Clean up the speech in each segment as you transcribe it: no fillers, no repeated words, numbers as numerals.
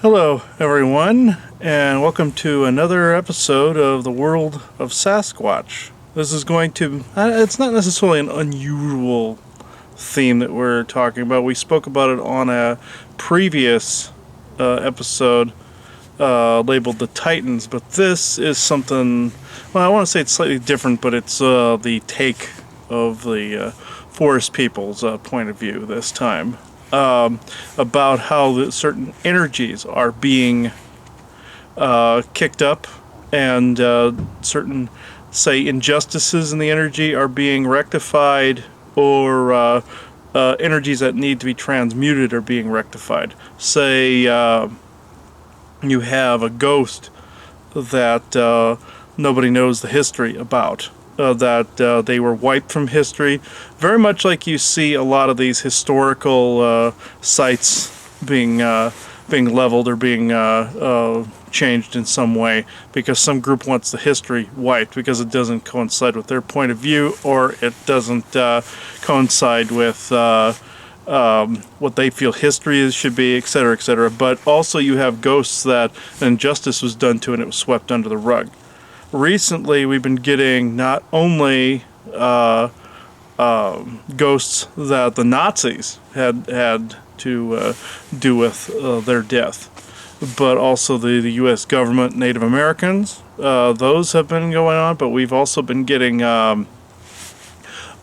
Hello, everyone, and welcome to another episode of the World of Sasquatch. This is going to, it's not necessarily an unusual theme that we're talking about. We spoke about it on a previous episode labeled The Titans, but this is something, well, I want to say it's slightly different, but it's the take of the forest people's point of view this time. About how certain energies are being kicked up, and certain, say, injustices in the energy are being rectified, or energies that need to be transmuted are being rectified. Say you have a ghost that nobody knows the history about. That they were wiped from history, very much like you see a lot of these historical sites being leveled or being changed in some way because some group wants the history wiped because it doesn't coincide with their point of view, or it doesn't coincide with what they feel history is, should be, etc., etc. But also you have ghosts that an injustice was done to and it was swept under the rug. Recently, we've been getting not only ghosts that the Nazis had to do with their death, but also the U.S. government, Native Americans. Those have been going on, but we've also been getting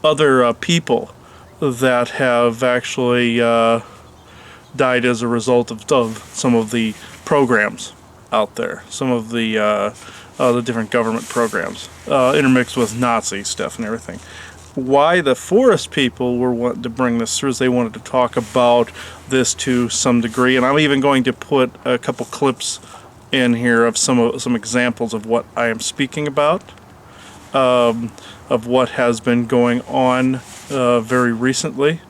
other people that have actually died as a result of some of the programs out there, some of the different government programs, intermixed with Nazi stuff and everything. Why the forest people were wanting to bring this through is they wanted to talk about this to some degree, and I'm even going to put a couple clips in here of some examples of what I am speaking about, of what has been going on very recently.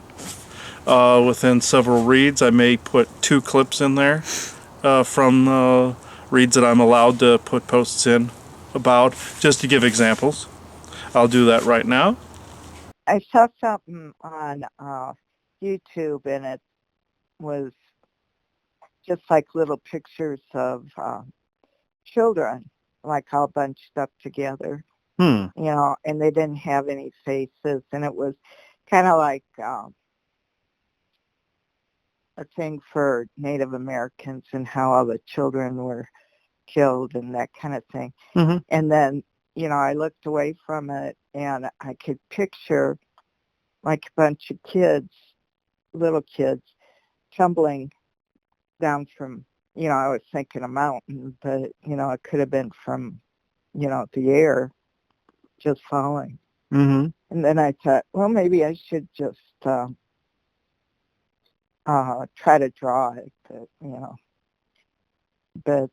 Within several reads, I may put two clips in there from reads that I'm allowed to put posts in about, just to give examples. I'll do that right now. I saw something on YouTube, and it was just like little pictures of children, like all bunched up together, Hmm. and they didn't have any faces, and it was kind of like a thing for Native Americans and how all the children were killed and that kind of thing. Mm-hmm. And then, I looked away from it, and I could picture like a bunch of kids, little kids, tumbling down from, I was thinking a mountain, but, it could have been from, the air, just falling. Mm-hmm. And then I thought, well, maybe I should just try to draw it, but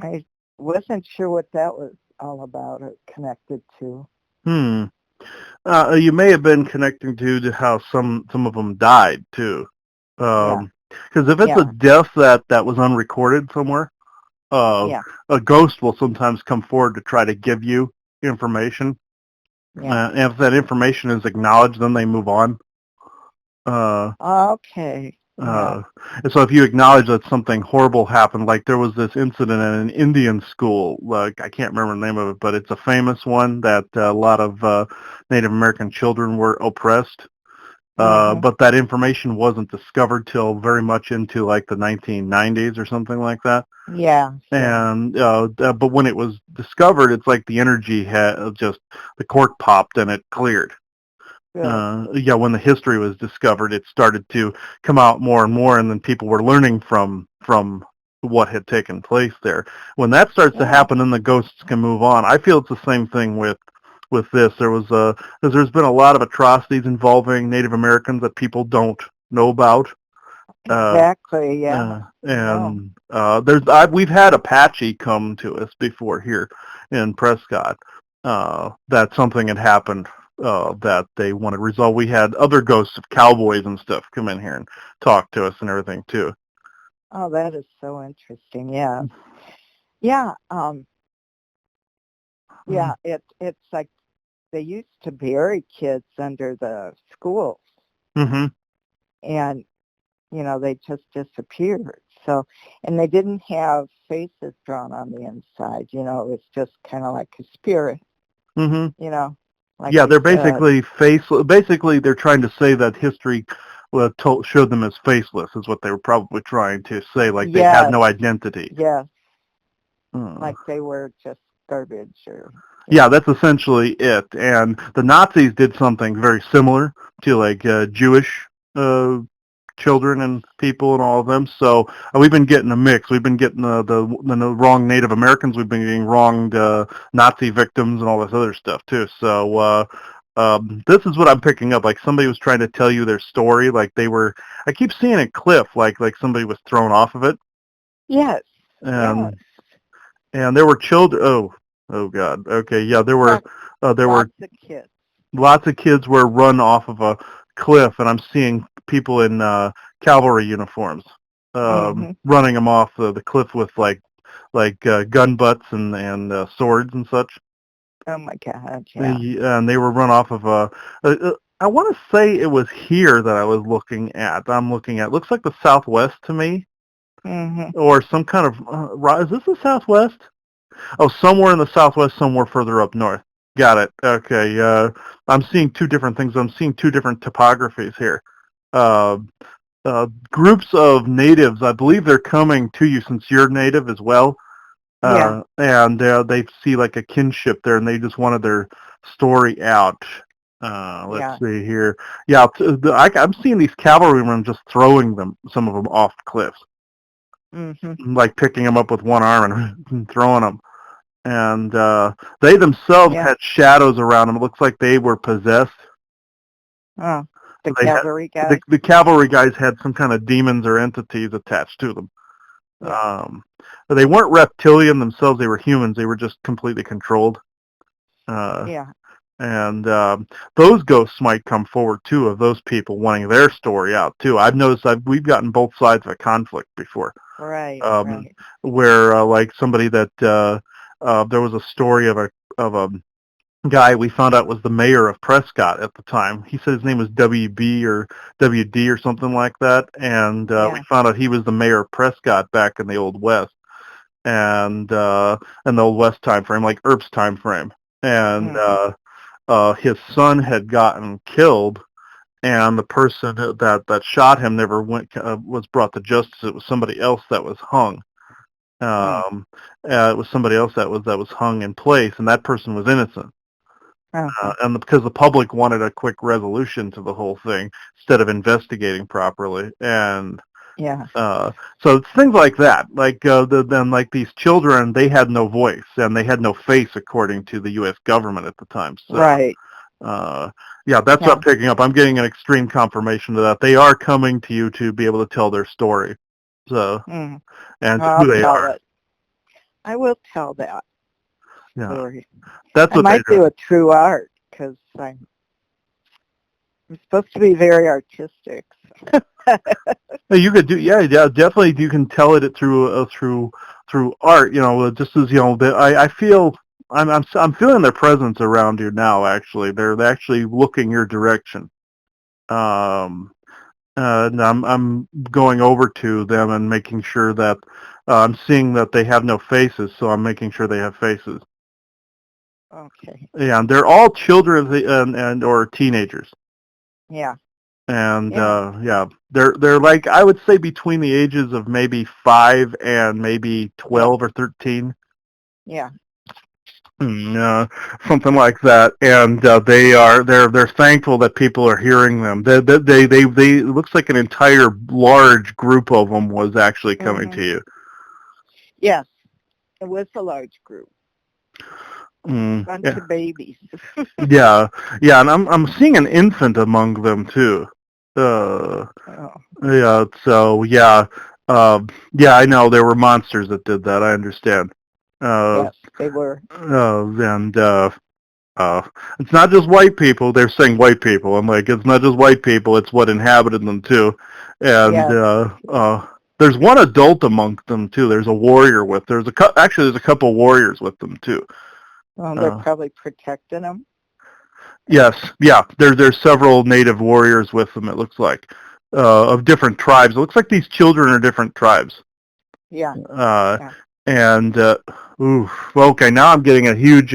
I wasn't sure what that was all about or connected to. Hmm. You may have been connecting to how some of them died too. Yeah, Because if it's a yeah, death that was unrecorded somewhere, uh, yeah, a ghost will sometimes come forward to try to give you information. yeah. And if that information is acknowledged, then they move on. Uh, Okay, yeah. Uh, and so if you acknowledge that something horrible happened, like there was this incident in an Indian school, like I can't remember the name of it, but it's a famous one that a lot of Native American children were oppressed. Hmm. But that information wasn't discovered till very much into like the 1990s or something like that. Yeah, yeah. And but when it was discovered, it's like the energy had just the cork popped and it cleared. Good. Yeah, when the history was discovered, it started to come out more and more, and then people were learning from what had taken place there. When that starts to Yeah. happen, then the ghosts can move on. I feel it's the same thing with this. Because there's been a lot of atrocities involving Native Americans that people don't know about. Uh, Exactly. Yeah. No. we've had Apache come to us before here in Prescott. That something had happened that they wanted resolved. We had other ghosts of cowboys and stuff come in here and talk to us and everything too. Oh, that is so interesting. Yeah. Yeah. Yeah. It's like they used to bury kids under the schools, Mm-hmm. and they just disappeared. So, and they didn't have faces drawn on the inside. It's just kind of like a spirit. Hmm. Like Yeah, you they're said. basically faceless. Basically, they're trying to say that history showed them as faceless, is what they were probably trying to say, like they had Yes, no identity. yes, Uh, like they were just garbage, or yeah, that's essentially it. And the Nazis did something very similar to like Jewish uh, children and people and all of them. So we've been getting a mix. We've been getting the wrong Native Americans. We've been getting wrong Nazi victims and all this other stuff too. So this is what I'm picking up. Like somebody was trying to tell you their story. Like they were. I keep seeing a cliff. Like somebody was thrown off of it. yes, yes, And and there were children. Oh God. Okay. Yeah. lots, There were lots of kids. lots of kids were run off of a cliff, and I'm seeing people in cavalry uniforms Hmm. running them off the cliff with gun butts and swords and such. Oh my God, yeah. And they were run off of I want to say it was here that I was looking at. I'm looking at. Looks like the Southwest to me, Hmm. or some kind of. Is this the Southwest? Oh, somewhere in the Southwest, somewhere further up north. Got it. Okay. I'm seeing two different things. I'm seeing two different topographies here. Uh, Groups of natives, I believe they're coming to you since you're native as well. Yeah, And they see like a kinship there, and they just wanted their story out. Let's yeah. see here. Yeah, I'm seeing these cavalrymen just throwing some of them off cliffs, Hmm. like picking them up with one arm and throwing them. And they themselves Yeah. had shadows around them. It looks like they were possessed. Oh, the They had cavalry guys. the cavalry guys had some kind of demons or entities attached to them. Yeah, But they weren't reptilian themselves. They were humans. They were just completely controlled. Uh, yeah. and those ghosts might come forward too, of those people wanting their story out too. I've noticed we've gotten both sides of a conflict before, Right, um, right. where like somebody that there was a story of a guy we found out was the mayor of Prescott at the time. He said his name was WB or WD or something like that, and we Yeah. found out he was the mayor of Prescott back in the Old West, and in the Old West time frame, like Earp's time frame, and Hmm. his son had gotten killed. And the person that shot him never was brought to justice. It was somebody else that was hung. Hmm. Um, it was somebody else that was hung in place, and that person was innocent. Uh-huh. And because the public wanted a quick resolution to the whole thing instead of investigating properly, and Yeah. so it's things like that. Like then like these children, they had no voice and they had no face according to the U.S. government at the time. So Right. uh, yeah, that's what Yeah. I'm picking up. I'm getting an extreme confirmation of that. They are coming to you to be able to tell their story, so Hmm. and who I'll they tell are. it. I will tell that Yeah, story. that's I what they might do. do a true art because I'm supposed to be very artistic. You could do, yeah, yeah, definitely. You can tell it through art. Just as I feel I'm feeling their presence around you now. Actually, they're actually looking your direction. Um, and I'm going over to them and making sure that I'm seeing that they have no faces, so I'm making sure they have faces. Okay. Yeah, and they're all children and or teenagers. Yeah. And Yeah. yeah, they're like I would say between the ages of maybe 5 and maybe Yeah. 12 or 13, Yeah. something like that. And they're thankful that people are hearing them. They it looks like an entire large group of them was actually coming Hmm. to you. Yes. It was a large group. Bunch Yeah, of babies. yeah, yeah, and I'm seeing an infant among them too. Uh, Oh. yeah, so yeah, yeah, I know there were monsters that did that. I understand. Uh, Yes, they were. and uh, it's not just white people. They're saying white people. I'm like, it's not just white people. It's what inhabited them too. And Yes. there's one adult among them too. There's a warrior with. Actually there's a couple warriors with them too. Well, they're Uh, probably protecting them. yes, yeah. There's several native warriors with them. It looks like. of different tribes. It looks like these children are different tribes. Yeah. Uh, Yeah. and okay, now I'm getting a huge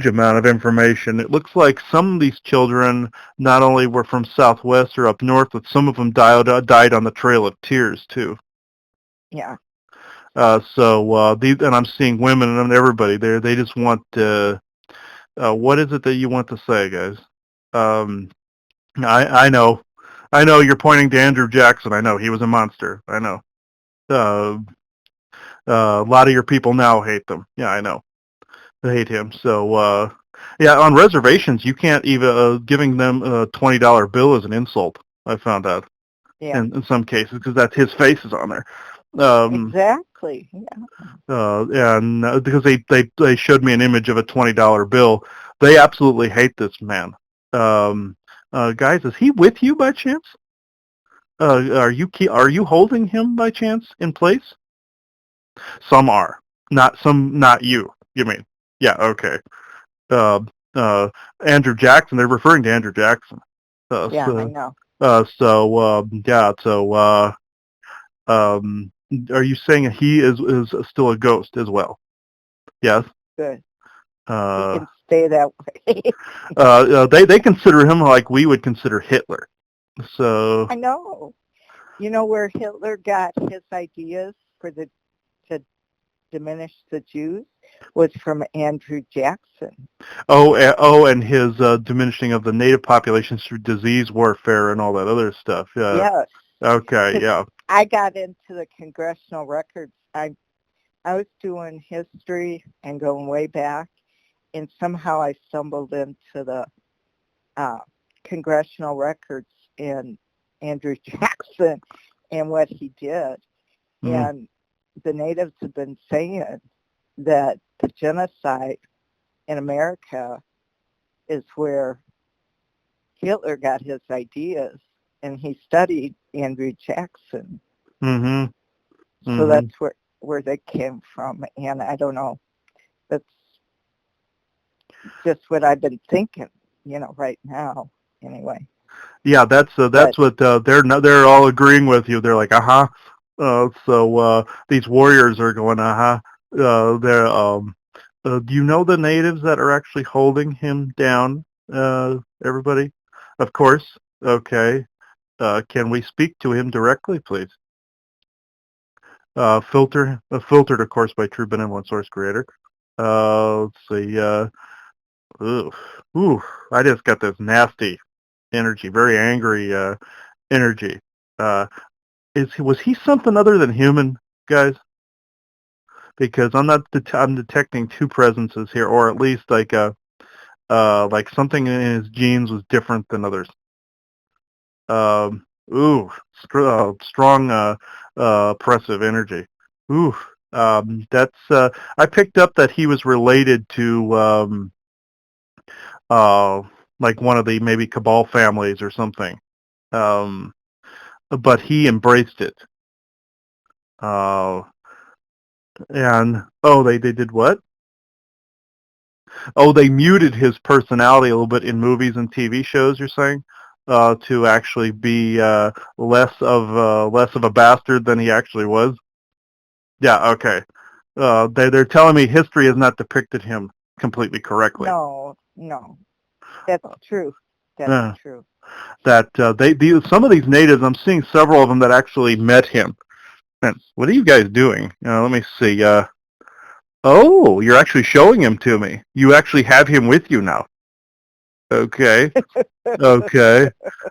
amount of information. It looks like some of these children not only were from Southwest or up north, but some of them died on the Trail of Tears too. Yeah. These, and I'm seeing women and everybody there. They just want what is it that you want to say, guys? Um, I know you're pointing to Andrew Jackson. I know he was a monster. I know. Uh, a lot of your people now hate them. Yeah, I know. They hate him. So, yeah, on reservations, you can't even giving them a $20 bill is an insult. I found out Yeah. in some cases because that's his face is on there. Um, Exactly. Yeah. and because they showed me an image of a $20 bill, they absolutely hate this man. Um, guys, is he with you by chance? Are you holding him by chance in place? Some are, not you. You mean? Yeah, okay. Uh, uh, Andrew Jackson. They're referring to Andrew Jackson. Uh, Yeah. I so, know. yeah. Um, are you saying he is still a ghost as well? Yes. Good. He Uh, can stay that way. they consider him like we would consider Hitler. So, I know. You know where Hitler got his ideas for the to diminish the Jews was from Andrew Jackson. and his diminishing of the native populations through disease warfare and all that other stuff. Yeah. Yes. Okay. 'Cause Yeah. I got into the congressional records. I was doing history and going way back, and somehow I stumbled into the uh, congressional records and Andrew Jackson and what he did. Mm. And the natives have been saying that the genocide in America is where Hitler got his ideas, and he studied Andrew Jackson. Mhm. So Mhm. that's where they came from. And I don't know. That's just what I've been thinking, right now. Anyway, Yeah, but that's what they're all agreeing with you. They're like, uh-huh. These warriors are going, uh-huh. They're do you know the natives that are actually holding him down? Everybody? Of course. Okay. Can we speak to him directly, please? Filtered, of course, by True Benevolent Source Creator. Let's see. Ooh, ooh, I just got this nasty energy, very angry energy. Uh, was he something other than human, guys? Because I'm detecting two presences here, or at least like something in his genes was different than others. Strong oppressive energy. Ooh, that's I picked up that he was related to uh like one of the maybe Cabal families or something. Um, but he embraced it. Uh, and they did what? Oh, they muted his personality a little bit in movies and TV shows. You're saying to actually be less of a bastard than he actually was. Yeah. Okay. They're telling me history has not depicted him completely correctly. no, that's true. That's Uh, true. that some of these natives, I'm seeing several of them that actually met him. And what are you guys doing? Let me see. Oh, you're actually showing him to me. You actually have him with you now. Okay. Okay.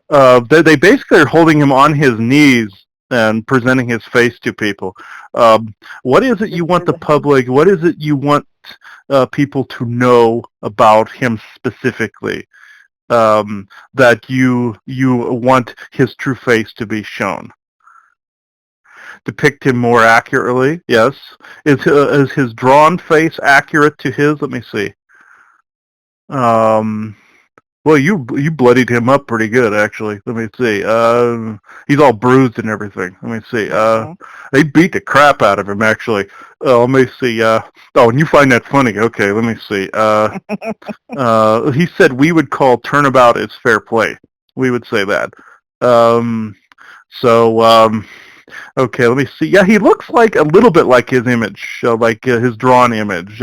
They basically are holding him on his knees and presenting his face to people. What is it you want the public? What is it you want people to know about him specifically? That you want his true face to be shown. Depict him more accurately. Yes. Is his drawn face accurate to his? Let me see. Um, well, you bloodied him up pretty good, actually. Let me see. He's all bruised and everything. Let me see. Mhm. They beat the crap out of him, actually. Let me see. Oh, and you find that funny. Okay, let me see. He said we would call turnabout is fair play. We would say that. So, okay, let me see. Yeah, he looks like a little bit like his image, his drawn image,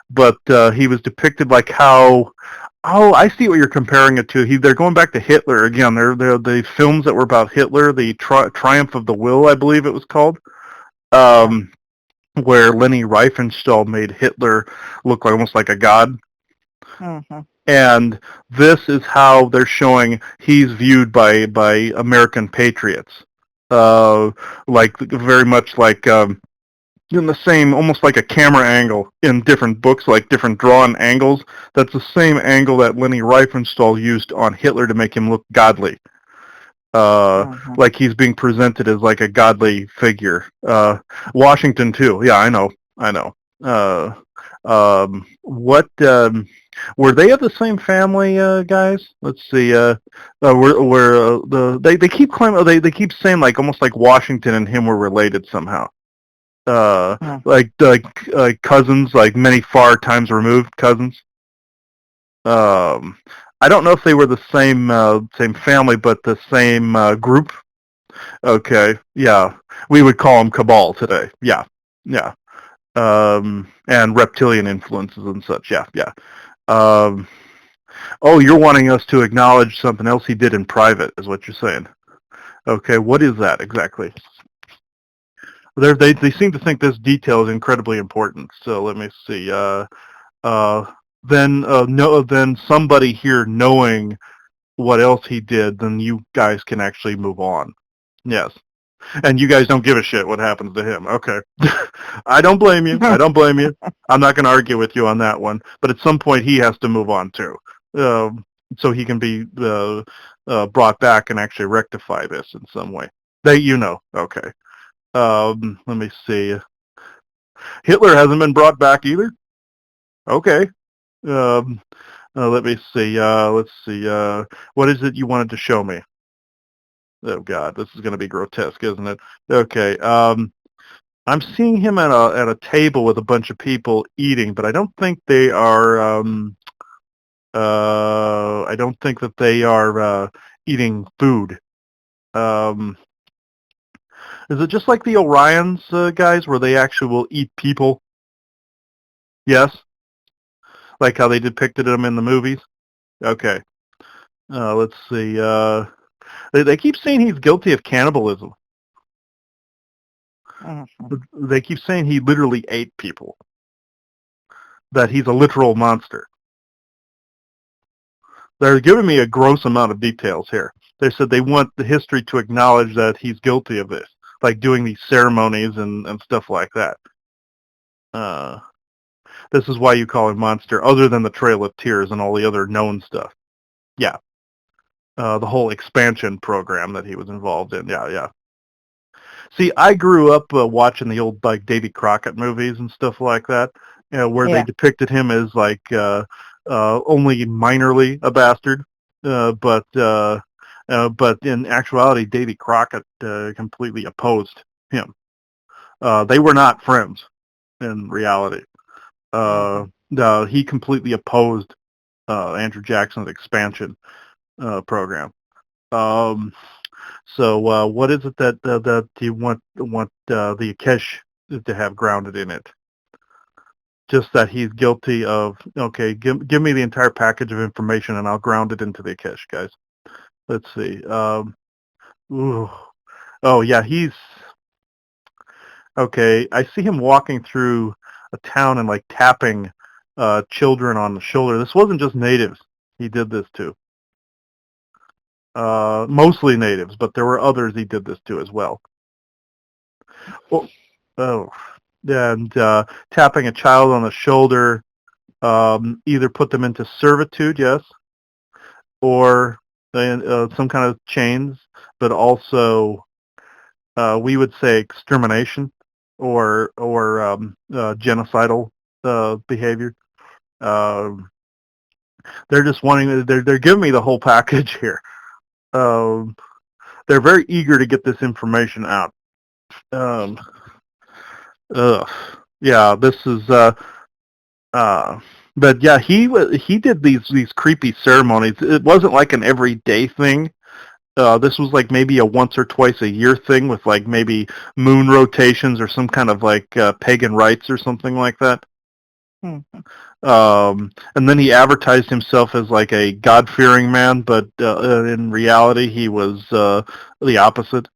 but he was depicted like how. Oh, I see what you're comparing it to. They're going back to Hitler again. They're the films that were about Hitler, the Triumph of the Will, I believe it was called, Yeah. um, where Leni Riefenstahl made Hitler look like almost like a god. Mhm. And this is how they're showing he's viewed by American patriots, uh, like very much like in the same, almost like a camera angle in different books, like different drawn angles. That's the same angle that Leni Riefenstahl used on Hitler to make him look godly. Mhm. Like he's being presented as like a godly figure. Washington too. Yeah, I know. What were they of the same family, guys? Let's see. They keep claiming they keep saying like almost like Washington and him were related somehow. Mhm. Like cousins, like many far times removed cousins. Um, I don't know if they were the same family, but the same group. Okay, yeah, we would call them cabal today. Yeah, yeah, and reptilian influences and such. Yeah, yeah. Um, oh, you're wanting us to acknowledge something else he did in private, is what you're saying. Okay, what is that exactly? They seem to think this detail is incredibly important. So let me see. Uh, then somebody here knowing what else he did, then you guys can actually move on. Yes. And you guys don't give a shit what happens to him. Okay. I don't blame you. I don't blame you. I'm not going to argue with you on that one. But at some point, he has to move on too, so he can be brought back and actually rectify this in some way. Okay. Let me see. Hitler hasn't been brought back either. Okay. Um, let me see. Let's see. What is it you wanted to show me? Oh God, this is going to be grotesque, isn't it? Okay. I'm seeing him at a table with a bunch of people eating, but I don't think they are. I don't think that they are eating food. Um, is it just like the Orions guys, where they actually will eat people? Yes, like how they depicted them in the movies. Okay. Let's see. They keep saying he's guilty of cannibalism. Mhm. They keep saying he literally ate people. That he's a literal monster. They're giving me a gross amount of details here. They said they want the history to acknowledge that he's guilty of this, like doing these ceremonies and stuff like that. Uh, this is why you call him monster, other than the Trail of Tears and all the other known stuff. Yeah. The whole expansion program that he was involved in. Yeah, yeah. See, I grew up watching the old like Davy Crockett movies and stuff like that, where they Yeah. depicted him as like only minorly a bastard, but in actuality, Davy Crockett completely opposed him. They were not friends in reality. Mhm. No, he completely opposed Andrew Jackson's expansion program. Um, so what is it that you want the Akesh to have grounded in it? Just that he's guilty of. Okay, give me the entire package of information and I'll ground it into the Akesh, guys. Let's see. Ooh. Oh yeah, he's okay. I see him walking through a town and like tapping children on the shoulder. This wasn't just natives. He did this to. Mostly natives, but there were others he did this to as well. Oh, oh. And tapping a child on the shoulder either put them into servitude, yes, or some kind of chains, but also we would say extermination or genocidal behavior. Um, they're just wanting they're giving me the whole package here. Um, they're very eager to get this information out. Um, ugh. Yeah, this is Uh, but yeah, he did these creepy ceremonies. It wasn't like an everyday thing. this was like maybe a once or twice a year thing with like maybe moon rotations or some kind of like pagan rites or something like that. Mhm. And then he advertised himself as like a God-fearing man, but in reality he was the opposite.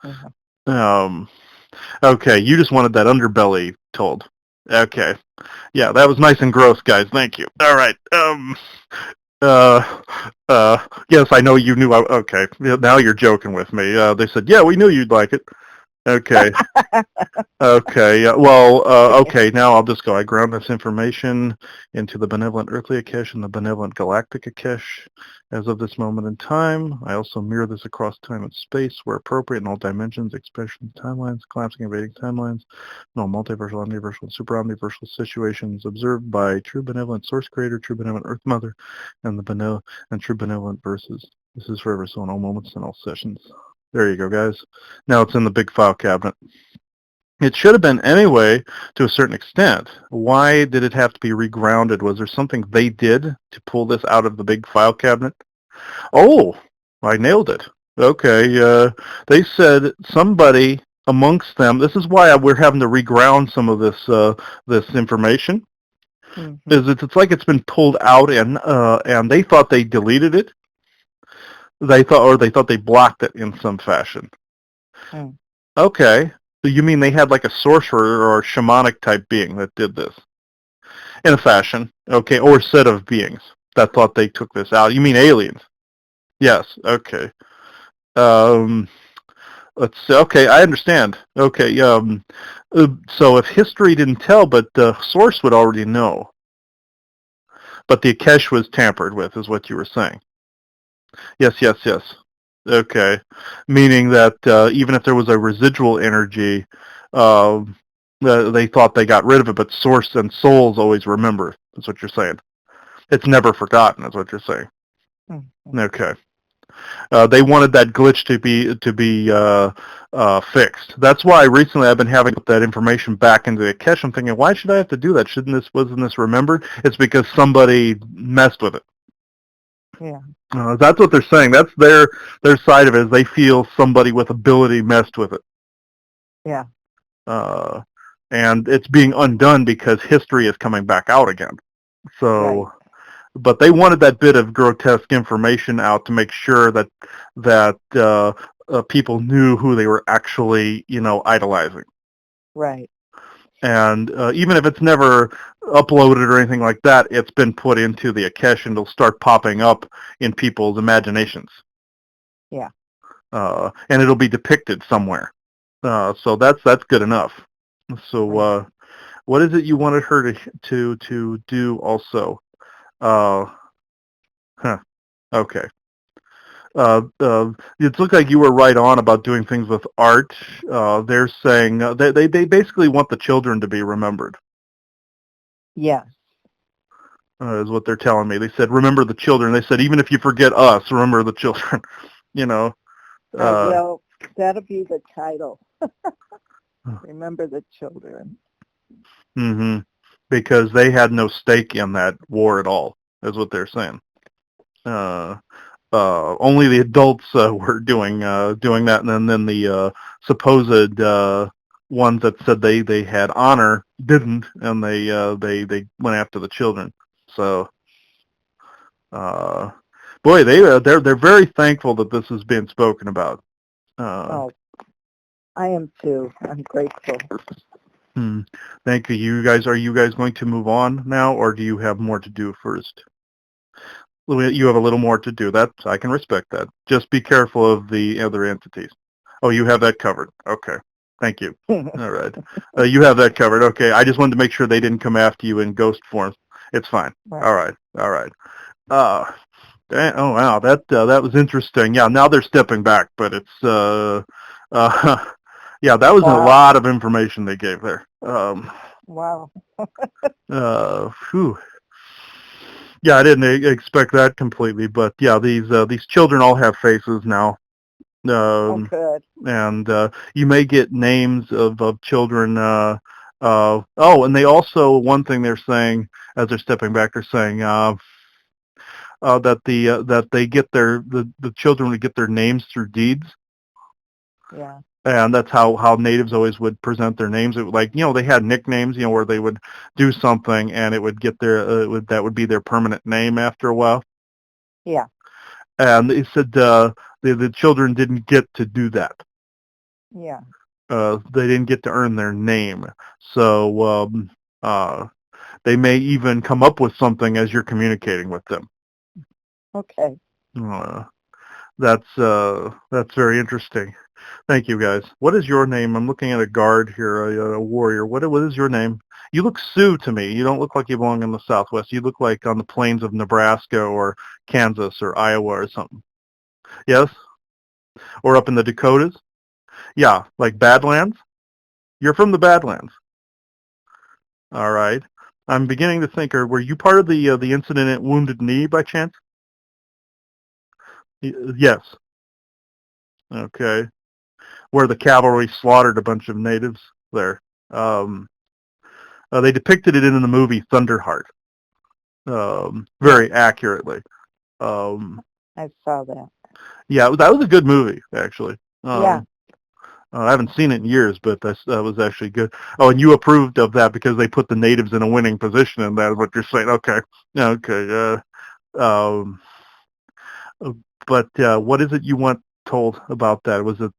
Mhm. Um, okay, you just wanted that underbelly told. Okay. Yeah, that was nice and gross, guys. Thank you. All right. Uh, yes, I know you knew. Okay, yeah, now you're joking with me. They said, yeah, we knew you'd like it. Okay. Okay. Well, okay. Now I'll just go. I ground this information into the benevolent earthly Akesh and the benevolent galactic Akesh as of this moment in time. I also mirror this across time and space where appropriate in all dimensions, expressions, timelines, collapsing, invading timelines, and all multiversal, omniversal, and super omniversal situations observed by true benevolent source creator, true benevolent earth mother, and the benevolent and true benevolent verses. This is forever so in all moments and all sessions. There you go, guys. Now it's in the big file cabinet. It should have been anyway, to a certain extent. Why did it have to be regrounded? Was there something they did to pull this out of the big file cabinet? Oh, I nailed it. Okay, they said somebody amongst them. This is why we're having to reground some of this information. Mhm. Is it's like it's been pulled out and they thought they deleted it. They thought they blocked it in some fashion. Mm. Okay. So you mean they had like a sorcerer or a shamanic type being that did this in a fashion, okay, or a set of beings that thought they took this out? You mean aliens? Yes. Okay. Um, let's see. Okay, I understand. Okay. So if history didn't tell, but the source would already know, but the Akesh was tampered with, is what you were saying. Yes. Yes. Yes. Okay. Meaning that even if there was a residual energy, uh, they thought they got rid of it, but source and souls always remember. Is what you're saying. It's never forgotten. Is what you're saying. Mhm. Okay. They wanted that glitch to be fixed. That's why recently I've been having to put that information back into the cache. I'm thinking, why should I have to do that? Wasn't this remembered? It's because somebody messed with it. Yeah. That's what they're saying. That's their side of it. Is they feel somebody with ability messed with it. Yeah. Uh, and it's being undone because history is coming back out again. Right. So, but they wanted that bit of grotesque information out to make sure that people knew who they were actually, idolizing. Right. And even if it's never uploaded or anything like that, it's been put into the Akesh and it'll start popping up in people's imaginations. Yeah. And it'll be depicted somewhere. So that's good enough. So Right. what is it you wanted her to do also? Uh, huh. Okay. It looked like you were right on about doing things with art. They're saying they basically want the children to be remembered, Yes. is what they're telling me. They said, remember the children. They said, even if you forget us, remember the children. you know. I Uh, will. That'll be the title. Remember the children. hmm Because they had no stake in that war at all, is what they're saying. Uh, only the adults were doing that, and then the supposed ones that said they had honor didn't, and they went after the children. So, uh, boy, they're very thankful that this is being spoken about. Uh, Oh, I am too. I'm grateful. hmm. Thank you. Are you guys going to move on now, or do you have more to do first? You have a little more to do. I can respect that. Just be careful of the other entities. Oh, you have that covered. Okay. Thank you. All right. You have that covered. Okay. I just wanted to make sure they didn't come after you in ghost form. It's fine. Right. All right. All right. Uh, oh wow, that was interesting. Yeah, now they're stepping back, but it's yeah, that was a Wow. lot of information they gave there. Wow. Phew. Yeah, I didn't expect that completely, but yeah, these children all have faces now. Oh, Um, good. and you may get names of children. Oh, and they also, one thing they're saying as they're stepping back, they're saying that they get the children would get their names through deeds. Yeah. And that's how natives always would present their names. It, like, they had nicknames, where they would do something and it would get that would be their permanent name after a while. Yeah. And they said the children didn't get to do that. Yeah. They didn't get to earn their name. So they may even come up with something as you're communicating with them. Okay. Uh, that's very interesting. Thank you, guys. What is your name? I'm looking at a guard here, a warrior. What is your name? You look Sioux to me. You don't look like you belong in the Southwest. You look like on the plains of Nebraska or Kansas or Iowa or something. Yes? Or up in the Dakotas? Yeah, like Badlands? You're from the Badlands. All right. I'm beginning to think, or were you part of the incident at Wounded Knee by chance? Yes. Okay. Where the cavalry slaughtered a bunch of natives there. Um, they depicted it in the movie Thunderheart very accurately. Um, I saw that. yeah, that was a good movie, actually. Yeah. I haven't seen it in years, but that was actually good. Oh, and you approved of that because they put the natives in a winning position, and that's what you're saying. Okay. Okay. Um, but what is it you want told about that? Was it...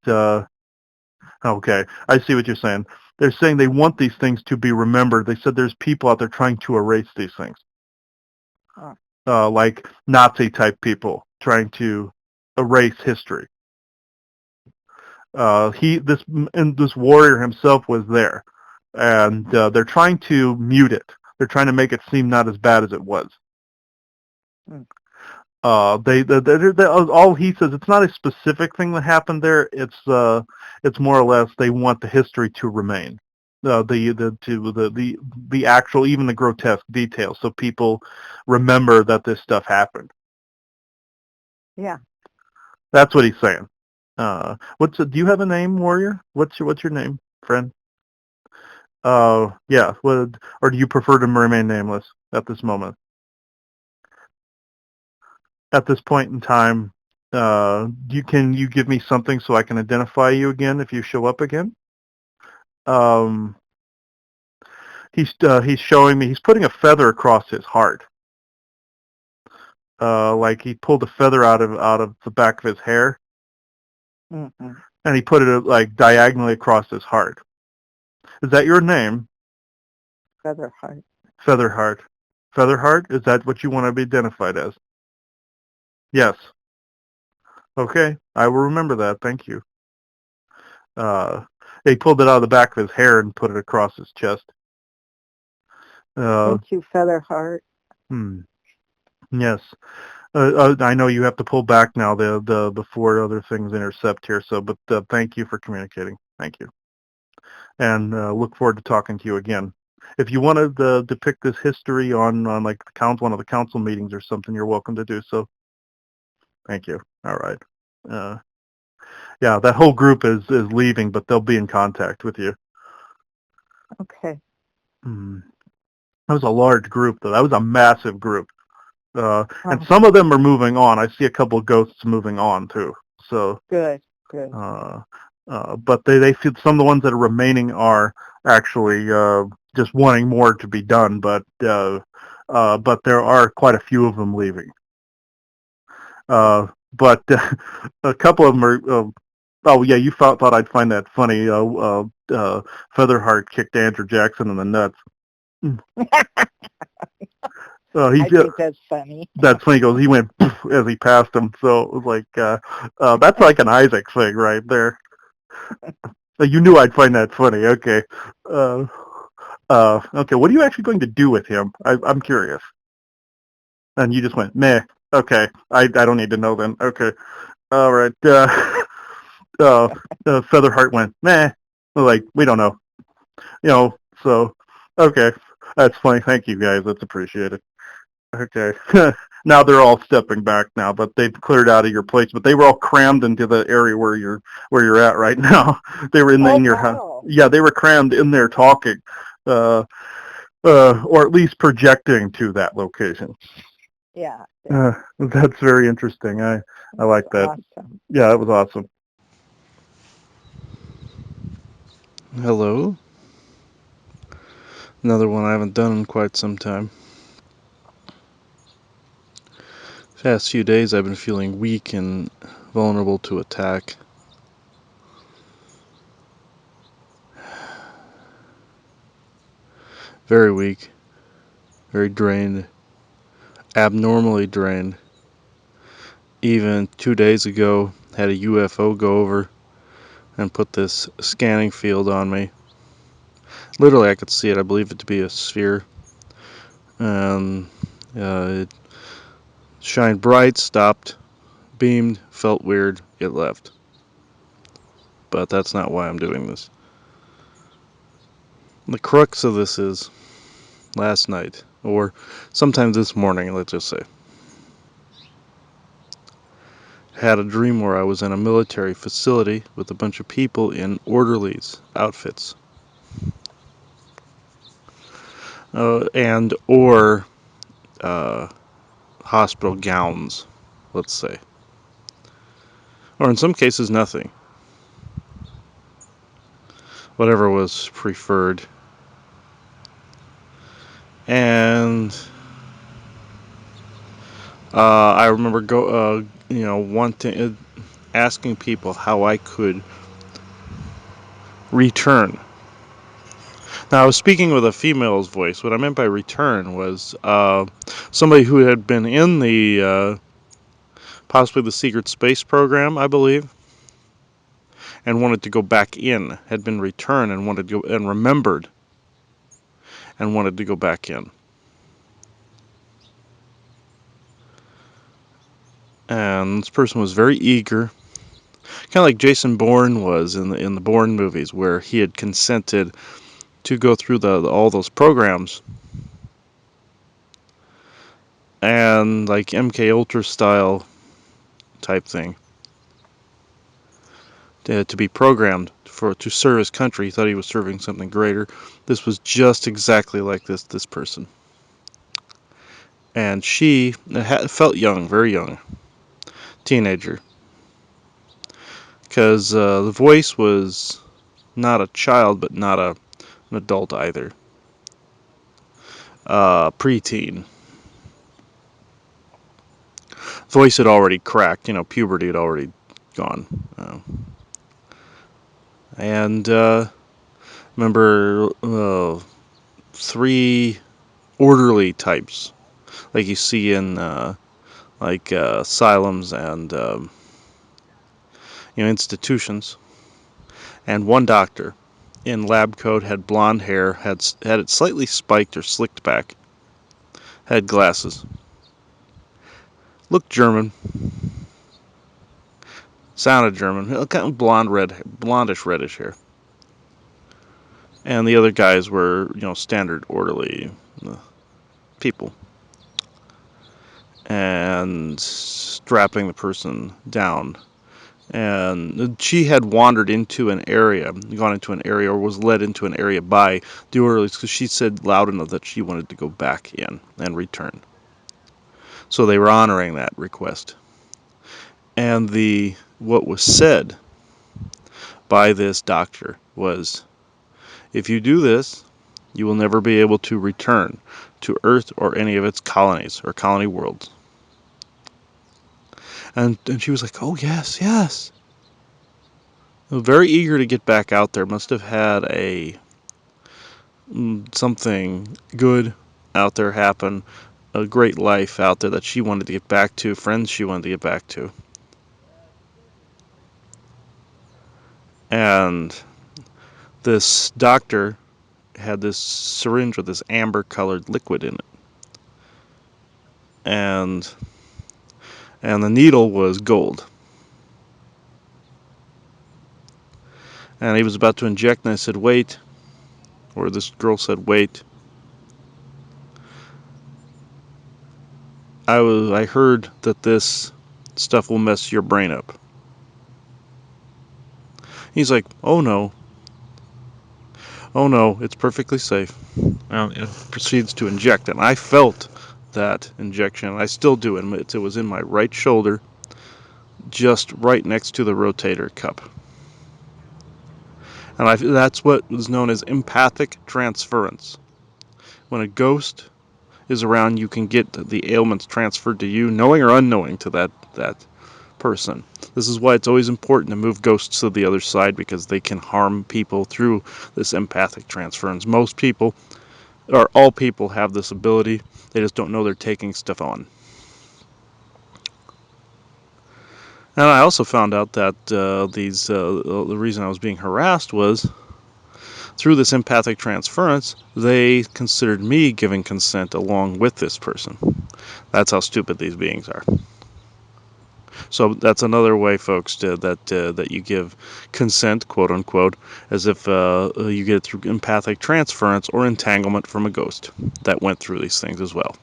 okay, I see what you're saying. They're saying they want these things to be remembered. They said there's people out there trying to erase these things. Like Nazi-type people trying to erase history. This warrior himself was there, and they're trying to mute it. They're trying to make it seem not as bad as it was. Hmm. All he says, it's not a specific thing that happened there. It's more or less they want the history to remain. The actual, even the grotesque details, so people remember that this stuff happened. Yeah. That's what he's saying. Do you have a name, warrior? What's your name, friend? Yeah. Or do you prefer to remain nameless at this moment? At this point in time, can you give me something so I can identify you again if you show up again? Um, he's showing me. He's putting a feather across his heart. Like he pulled a feather out of the back of his hair, Mm-hmm. and he put it like diagonally across his heart. Is that your name? Featherheart. Featherheart. Featherheart? Is that what you want to be identified as? Yes. Okay. I will remember that. Thank you. He pulled it out of the back of his hair and put it across his chest. Thank you, Featherheart. Yes. I know you have to pull back now before other things intercept here. But thank you for communicating. Thank you. And look forward to talking to you again. If you want to depict this history on like one of the council meetings or something, you're welcome to do so. Thank you. All right. Yeah, that whole group is leaving, but they'll be in contact with you. Okay. That was a large group, though. That was a massive group. And some of them are moving on. I see a couple of ghosts moving on, too. So Good. But they feel some of the ones that are remaining are actually just wanting more to be done, but there are quite a few of them leaving. But a couple of them are... oh, yeah, you thought I'd find that funny. Featherheart kicked Andrew Jackson in the nuts. I think that's funny. That's funny. He went as he passed him. So it was like, that's like an Isaac thing right there. You knew I'd find that funny. Okay. Okay. What are you actually going to do with him? I'm curious. And you just went, meh. Okay. I don't need to know then. Okay. All right. Featherheart went, meh. Like, we don't know. So, okay. That's funny. Thank you, guys. That's appreciated. Okay. Now they're all stepping back now, but they've cleared out of your place. But they were all crammed into the area where you're at right now. They were in your house. Yeah, they were crammed in there talking, or at least projecting to that location. Yeah, That's very interesting. I like it's that. awesome. Yeah, that was awesome. Hello. Another one I haven't done in quite some time. Past few days I've been feeling weak and vulnerable to attack. Very weak, very drained, abnormally drained. Even 2 days ago, had a UFO go over and put this scanning field on me. Literally, I could see it. I believe it to be a sphere. It shined bright, stopped, beamed, felt weird, it left. But that's not why I'm doing this. The crux of this is last night, or sometime this morning, let's just say. Had a dream where I was in a military facility with a bunch of people in orderlies outfits, and or uh, hospital gowns, let's say, or in some cases nothing, whatever was preferred. And I remember wanting asking people how I could return. Now, I was speaking with a female's voice. What I meant by return was somebody who had been in the possibly the secret space program, I believe, and wanted to go back in, had been returned and wanted to go and remembered and wanted to go back in. And this person was very eager, kind of like Jason Bourne was in the Bourne movies, where he had consented to go through all those programs, and like MK Ultra style type thing, to be programmed to serve his country. He thought he was serving something greater. This was just exactly like this person, and she felt young, very young, teenager, because the voice was not a child, but not an adult either. Preteen. Voice had already cracked. Puberty had already gone. And remember three orderly types, like you see in asylums and institutions, and one doctor in lab coat, had blonde hair, had it slightly spiked or slicked back, had glasses, looked German, sounded German, kind of blondish reddish hair, and the other guys were standard orderly people, and strapping the person down. And she had gone into an area, or was led into an area by the orderlies, because she said loud enough that she wanted to go back in and return. So they were honoring that request. And what was said by this doctor was, if you do this, you will never be able to return to Earth or any of its colonies or colony worlds. And she was like, oh, yes, yes. Very eager to get back out there. Must have had something good out there happen, a great life out there that she wanted to get back to, friends she wanted to get back to. And this doctor had this syringe with this amber colored liquid in it. And the needle was gold. And he was about to inject, and I said, wait. Or this girl said, wait. I heard that this stuff will mess your brain up. He's like, oh no. Oh no, it's perfectly safe. And it proceeds to inject, and I felt that injection. I still do admit it was in my right shoulder, just right next to the rotator cuff. And that's what is known as empathic transference. When a ghost is around, you can get the ailments transferred to you, knowing or unknowing to that person. This is why it's always important to move ghosts to the other side, because they can harm people through this empathic transference. Most people, or all people, have this ability. They just don't know they're taking stuff on. And I also found out that the reason I was being harassed was through this empathic transference. They considered me giving consent along with this person. That's how stupid these beings are. So that's another way, folks, that you give consent, quote unquote, as if you get it through empathic transference or entanglement from a ghost that went through these things as well,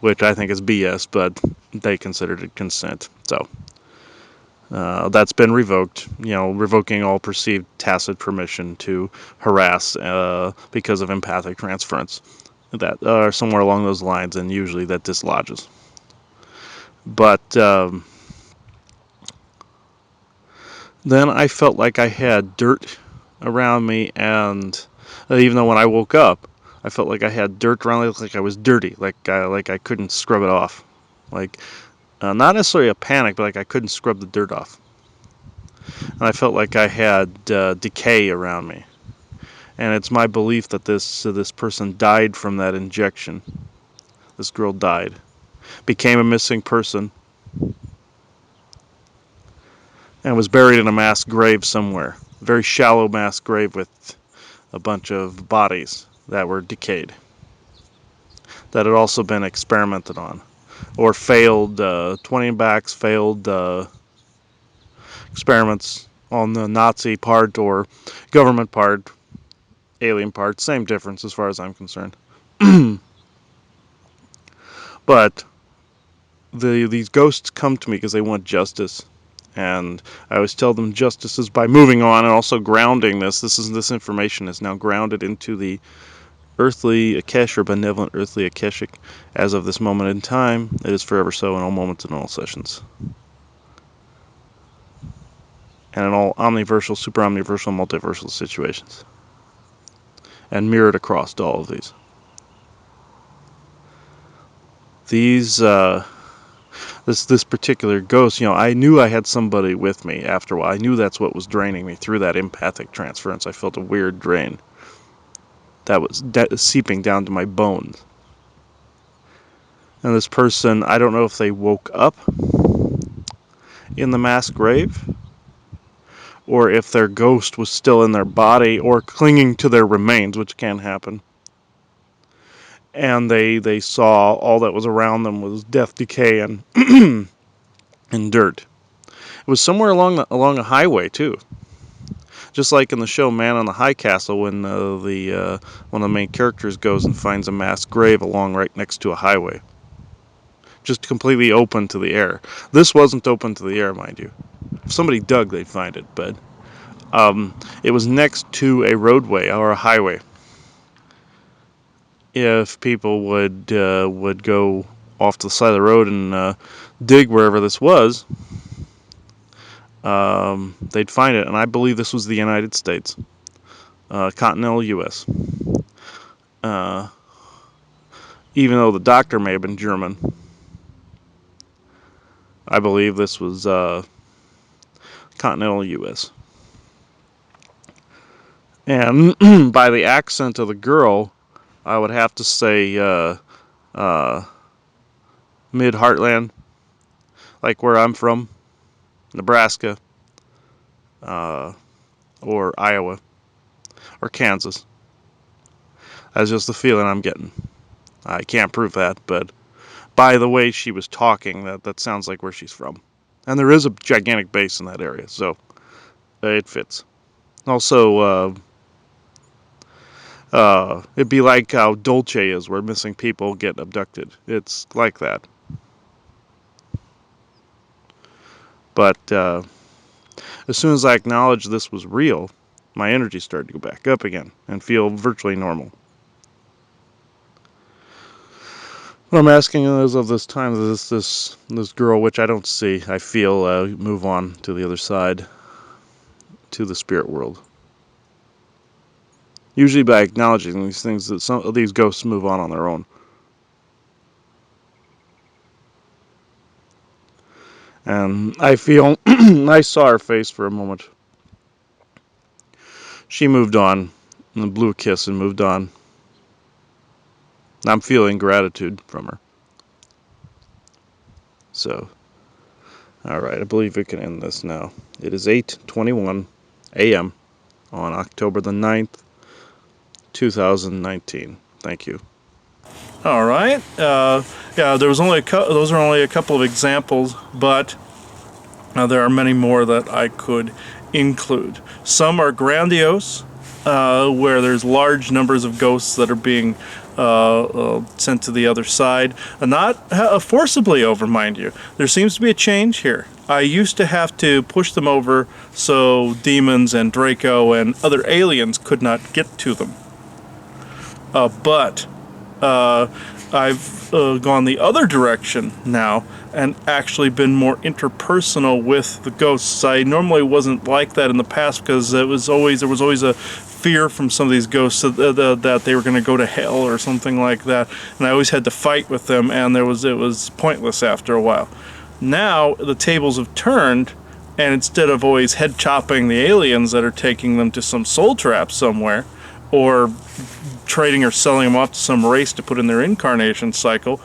which I think is BS, but they considered it consent. So that's been revoked. Revoking all perceived tacit permission to harass because of empathic transference. That somewhere along those lines, and usually that dislodges. But then I felt like I had dirt around me, and even though when I woke up, I felt like I had dirt around me, like I was dirty, like I couldn't scrub it off, like not necessarily a panic, but like I couldn't scrub the dirt off, and I felt like I had decay around me, and it's my belief that this person died from that injection. This girl died, became a missing person, and was buried in a mass grave somewhere, a very shallow mass grave with a bunch of bodies that were decayed, that had also been experimented on, or failed 20-backs, failed experiments on the Nazi part or government part, alien part, same difference as far as I'm concerned. But these ghosts come to me because they want justice, and I always tell them justice is by moving on and also grounding this information is now grounded into the earthly Akesh, or benevolent earthly Akeshic, as of this moment in time. It is forever so in all moments and all sessions, and in all omniversal, super omniversal, multiversal situations, and mirrored across all of these. This particular ghost, I knew I had somebody with me after a while. I knew that's what was draining me through that empathic transference. I felt a weird drain that was seeping down to my bones. And this person, I don't know if they woke up in the mass grave, or if their ghost was still in their body or clinging to their remains, which can happen. And they saw all that was around them was death, decay, and and dirt. It was somewhere along a highway too, just like in the show Man on the High Castle, when one of the main characters goes and finds a mass grave along right next to a highway, just completely open to the air. This wasn't open to the air, mind you. If somebody dug, they'd find it, but it was next to a roadway or a highway. If people would go off to the side of the road and dig wherever this was, they'd find it. And I believe this was the United States, continental U.S. Uh, Even though the doctor may have been German, I believe this was continental U.S. And by the accent of the girl, I would have to say mid-heartland, like where I'm from, Nebraska, or Iowa, or Kansas. That's just the feeling I'm getting. I can't prove that, but by the way she was talking, that sounds like where she's from. And there is a gigantic base in that area, so it fits. Also, it'd be like how Dolce is, where missing people get abducted. It's like that. But as soon as I acknowledged this was real, my energy started to go back up again and feel virtually normal. What I'm asking is of this time, this girl, which I don't see, I feel, move on to the other side, to the spirit world. Usually by acknowledging these things, that some of these ghosts move on their own. And I feel, I saw her face for a moment. She moved on, and blew a kiss and moved on. I'm feeling gratitude from her. So, alright, I believe we can end this now. It is 8:21 a.m. on October the 9th, 2019. Thank you. All right. Yeah, there was only those are only a couple of examples, but there are many more that I could include. Some are grandiose, where there's large numbers of ghosts that are being sent to the other side, and not forcibly over, mind you. There seems to be a change here. I used to have to push them over so demons and Draco and other aliens could not get to them. But I've gone the other direction now and actually been more interpersonal with the ghosts. I normally wasn't like that in the past because there was always a fear from some of these ghosts that they were going to go to hell or something like that, and I always had to fight with them, and it was pointless after a while. Now the tables have turned, and instead of always head chopping the aliens that are taking them to some soul trap somewhere, or trading or selling them off to some race to put in their incarnation cycle,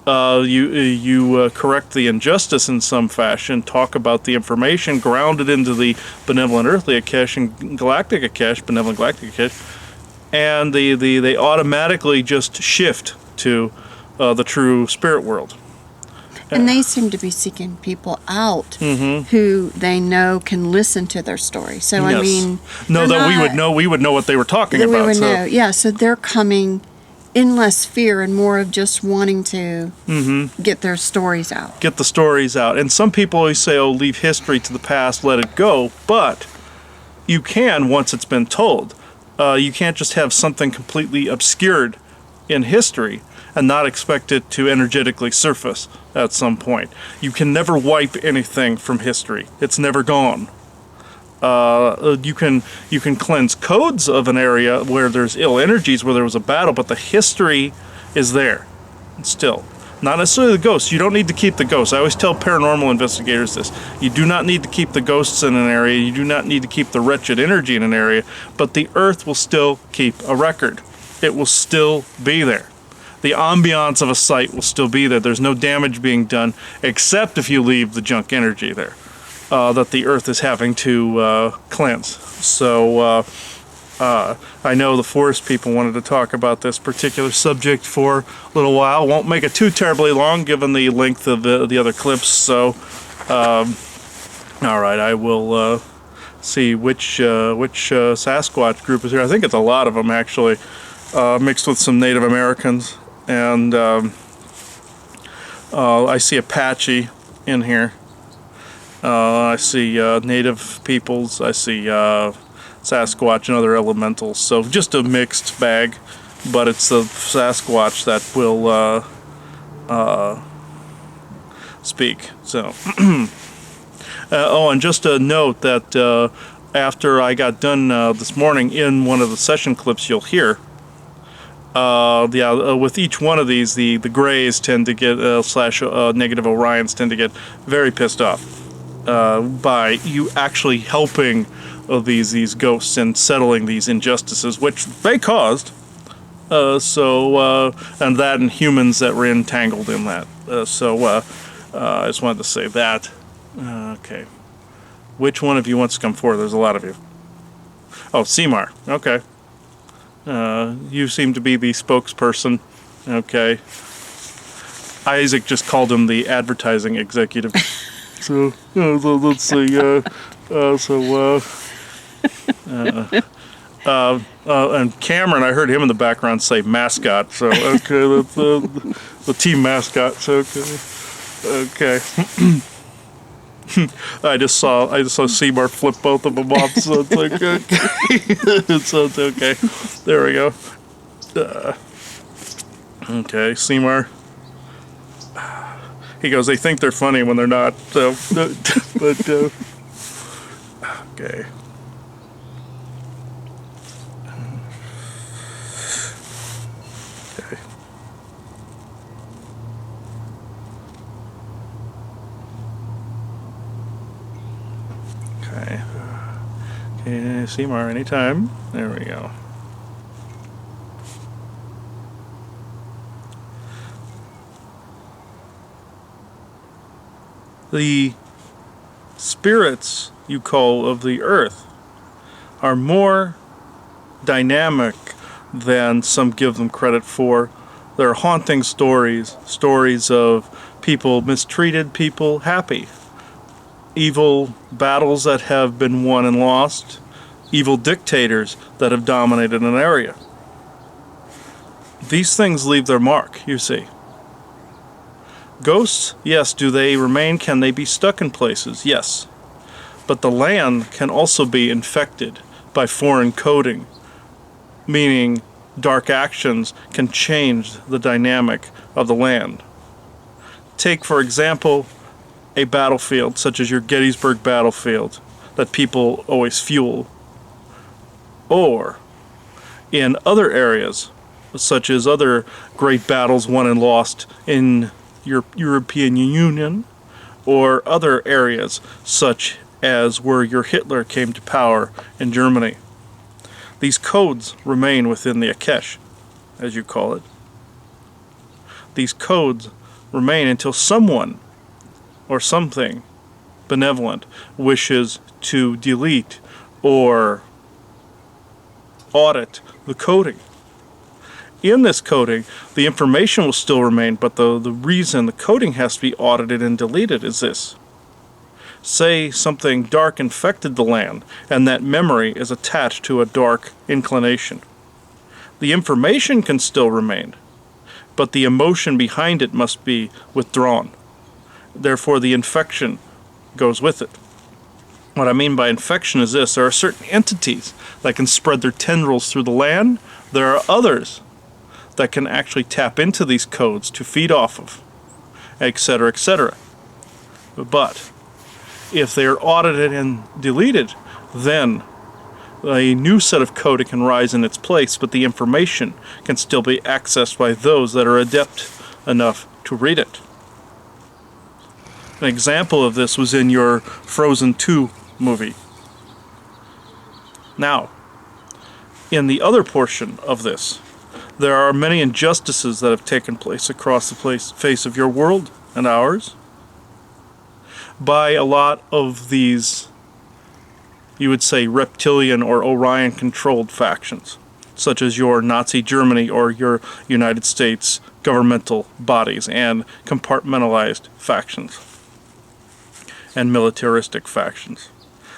you correct the injustice in some fashion, talk about the information, ground it into the benevolent earthly Akesh and galactic Akesh, benevolent galactic Akesh, and they automatically just shift to the true spirit world. And they seem to be seeking people out who they know can listen to their story. So, Yes. I mean... we would know what they were talking that about. we would so. know. Yeah, so they're coming in less fear and more of just wanting to get their stories out. Get the stories out. And some people always say, oh, leave history to the past, let it go. But you can once it's been told. You can't just have something completely obscured in history and not expect it to energetically surface at some point. You can never wipe anything from history. It's never gone. You can cleanse codes of an area where there's ill energies, where there was a battle, but the history is there still. Not necessarily the ghosts. You don't need to keep the ghosts. I always tell paranormal investigators this. You do not need to keep the ghosts in an area. You do not need to keep the wretched energy in an area, but the earth will still keep a record. It will still be there. The ambiance of a site will still be there. There's no damage being done, except if you leave the junk energy there that the earth is having to cleanse. So I know the forest people wanted to talk about this particular subject for a little while. Won't make it too terribly long given the length of the other clips. So, all right, I will see which Sasquatch group is here. I think it's a lot of them, actually, mixed with some Native Americans. And I see Apache in here. I see native peoples. I see Sasquatch and other elementals. So just a mixed bag, but it's the Sasquatch that will speak. So, and just a note that after I got done this morning, in one of the session clips you'll hear, with each one of these, the Greys tend to get negative Orions tend to get very pissed off by you actually helping these ghosts and settling these injustices, which they caused. And that and humans that were entangled in that. I just wanted to say that. Okay. Which one of you wants to come forward? There's a lot of you. Oh, Seymour. Okay. You seem to be the spokesperson. Okay. Isaac just called him the advertising executive. So let's see. And Cameron, I heard him in the background say mascot. So okay, that's the team mascot. So okay. I just saw Seymour flip both of them off, so it's like, okay. So it's okay. There we go. Okay, Seymour. He goes, they think they're funny when they're not. So, but okay. Okay. Okay. Okay, Seymour, anytime. There we go. The spirits you call of the earth are more dynamic than some give them credit for. They're haunting stories, stories of people mistreated, people happy, evil battles that have been won and lost, evil dictators that have dominated an area. These things leave their mark, you see. Ghosts, yes. Do they remain? Can they be stuck in places? Yes. But the land can also be infected by foreign coding, meaning dark actions can change the dynamic of the land. Take, for example, a battlefield such as your Gettysburg battlefield that people always fuel, or in other areas such as other great battles won and lost in your European Union, or other areas such as where your Hitler came to power in Germany. These codes remain within the Akesh, as you call it. These codes remain until someone or something benevolent wishes to delete or audit the coding. In this coding, the information will still remain, but the reason the coding has to be audited and deleted is this. Say something dark infected the land, and that memory is attached to a dark inclination. The information can still remain, but the emotion behind it must be withdrawn. Therefore, the infection goes with it. What I mean by infection is this. There are certain entities that can spread their tendrils through the land. There are others that can actually tap into these codes to feed off of, etc., etc. But if they are audited and deleted, then a new set of coding can rise in its place, but the information can still be accessed by those that are adept enough to read it. An example of this was in your Frozen 2 movie. Now, in the other portion of this, there are many injustices that have taken place across the face of your world and ours by a lot of these, you would say, reptilian or Orion-controlled factions, such as your Nazi Germany or your United States governmental bodies and compartmentalized factions and militaristic factions.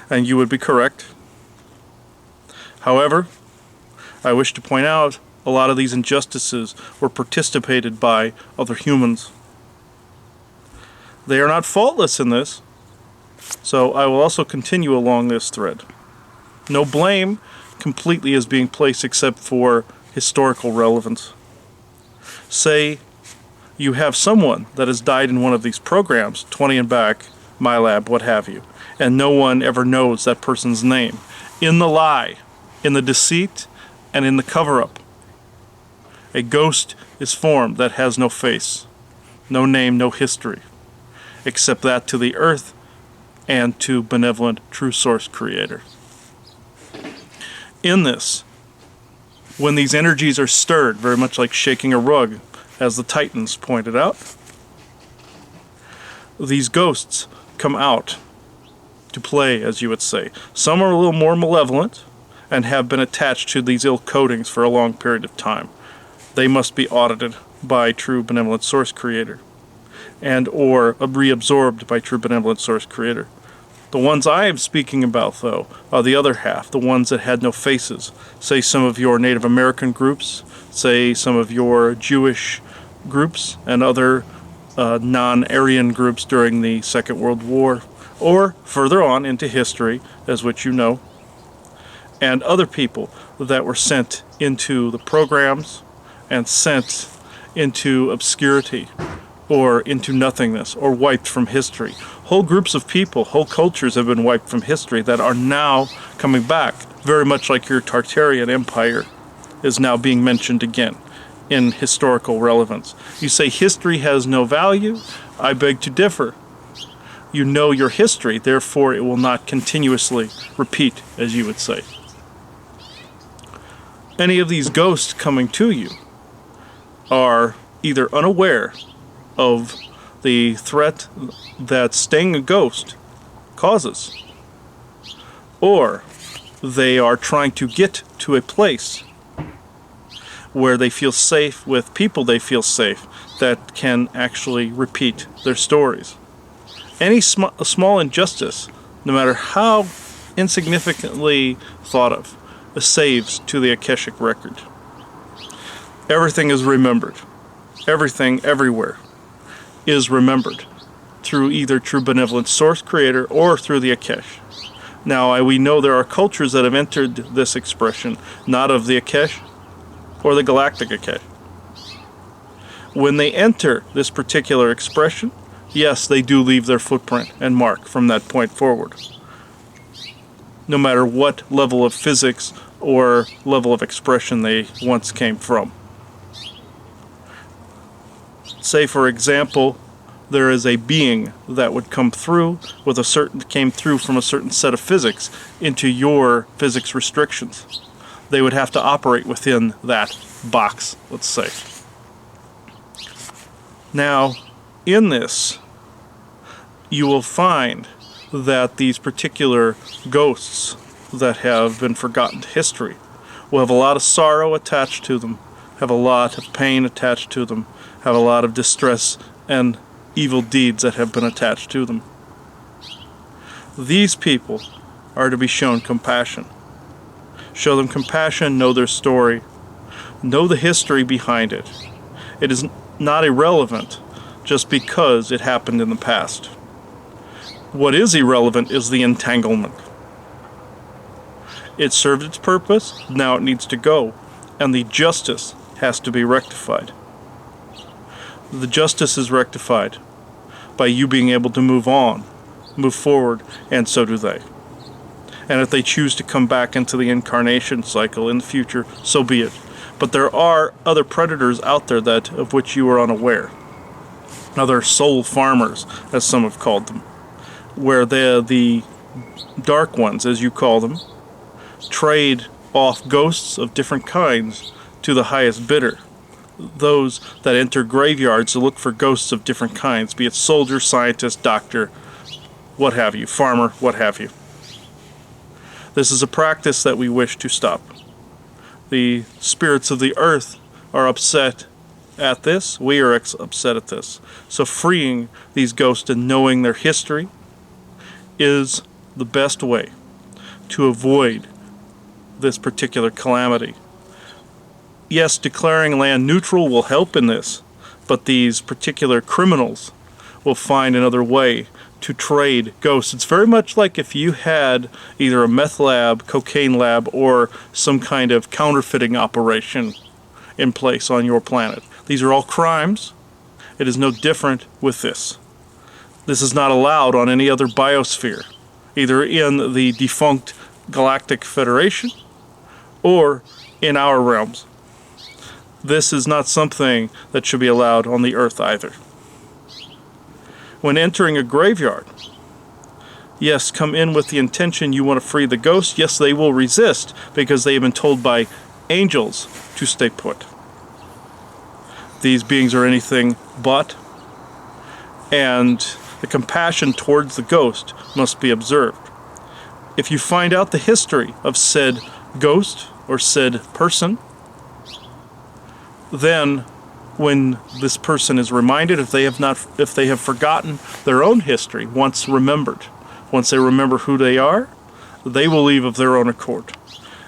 And you would be correct. However, I wish to point out a lot of these injustices were participated by other humans. They are not faultless in this, so I will also continue along this thread. No blame completely is being placed except for historical relevance. Say you have someone that has died in one of these programs, 20 and back, my lab, what have you, and no one ever knows that person's name. In the lie, in the deceit, and in the cover-up, a ghost is formed that has no face, no name, no history, except that to the earth and to benevolent true source creator. In this, when these energies are stirred, very much like shaking a rug, as the Titans pointed out, these ghosts come out to play, as you would say. Some are a little more malevolent and have been attached to these ill codings for a long period of time. They must be audited by true benevolent source creator and or reabsorbed by true benevolent source creator. The ones I am speaking about, though, are the other half, the ones that had no faces. Say some of your Native American groups, say some of your Jewish groups and other non-Aryan groups during the Second World War, or further on into history, as which you know, and other people that were sent into the programs and sent into obscurity or into nothingness, or wiped from history. Whole groups of people, whole cultures have been wiped from history that are now coming back, very much like your Tartarian Empire is now being mentioned again in historical relevance. You say history has no value? I beg to differ. You know your history, therefore it will not continuously repeat, as you would say. Any of these ghosts coming to you are either unaware of the threat that staying a ghost causes, or they are trying to get to a place where they feel safe with people they feel safe that can actually repeat their stories. Any small injustice, no matter how insignificantly thought of, saves to the Akashic record. Everything is remembered. Everything, everywhere, is remembered through either true benevolent source creator or through the Akash. Now, we know there are cultures that have entered this expression, not of the Akash or the galactic Akash. When they enter this particular expression, yes, they do leave their footprint and mark from that point forward, no matter what level of physics or level of expression they once came from. Say, for example, there is a being that would come through with came through from a certain set of physics into your physics restrictions. They would have to operate within that box, let's say. Now, in this, you will find that these particular ghosts that have been forgotten to history will have a lot of sorrow attached to them, have a lot of pain attached to them, have a lot of distress and evil deeds that have been attached to them. These people are to be shown compassion. Show them compassion, know their story, know the history behind it. It is not irrelevant just because it happened in the past. What is irrelevant is the entanglement. It served its purpose, now it needs to go, and the justice has to be rectified. The justice is rectified by you being able to move on, move forward, and so do they. And if they choose to come back into the incarnation cycle in the future, so be it. But there are other predators out there that of which you are unaware. Other soul farmers, as some have called them, where the dark ones, as you call them, trade off ghosts of different kinds to the highest bidder. Those that enter graveyards to look for ghosts of different kinds, be it soldier, scientist, doctor, what have you, farmer, what have you. This is a practice that we wish to stop. The spirits of the earth are upset at this. We are upset at this. So freeing these ghosts and knowing their history is the best way to avoid this particular calamity. Yes, declaring land neutral will help in this, but these particular criminals will find another way to trade ghosts. It's very much like if you had either a meth lab, cocaine lab, or some kind of counterfeiting operation in place on your planet. These are all crimes. It is no different with this. This is not allowed on any other biosphere, either in the defunct Galactic Federation or in our realms. This is not something that should be allowed on the Earth either. When entering a graveyard, yes, come in with the intention you want to free the ghost. Yes, they will resist because they have been told by angels to stay put. These beings are anything but, and the compassion towards the ghost must be observed. If you find out the history of said ghost or said person, then when this person is reminded, if they have forgotten their own history, once they remember who they are, they will leave of their own accord.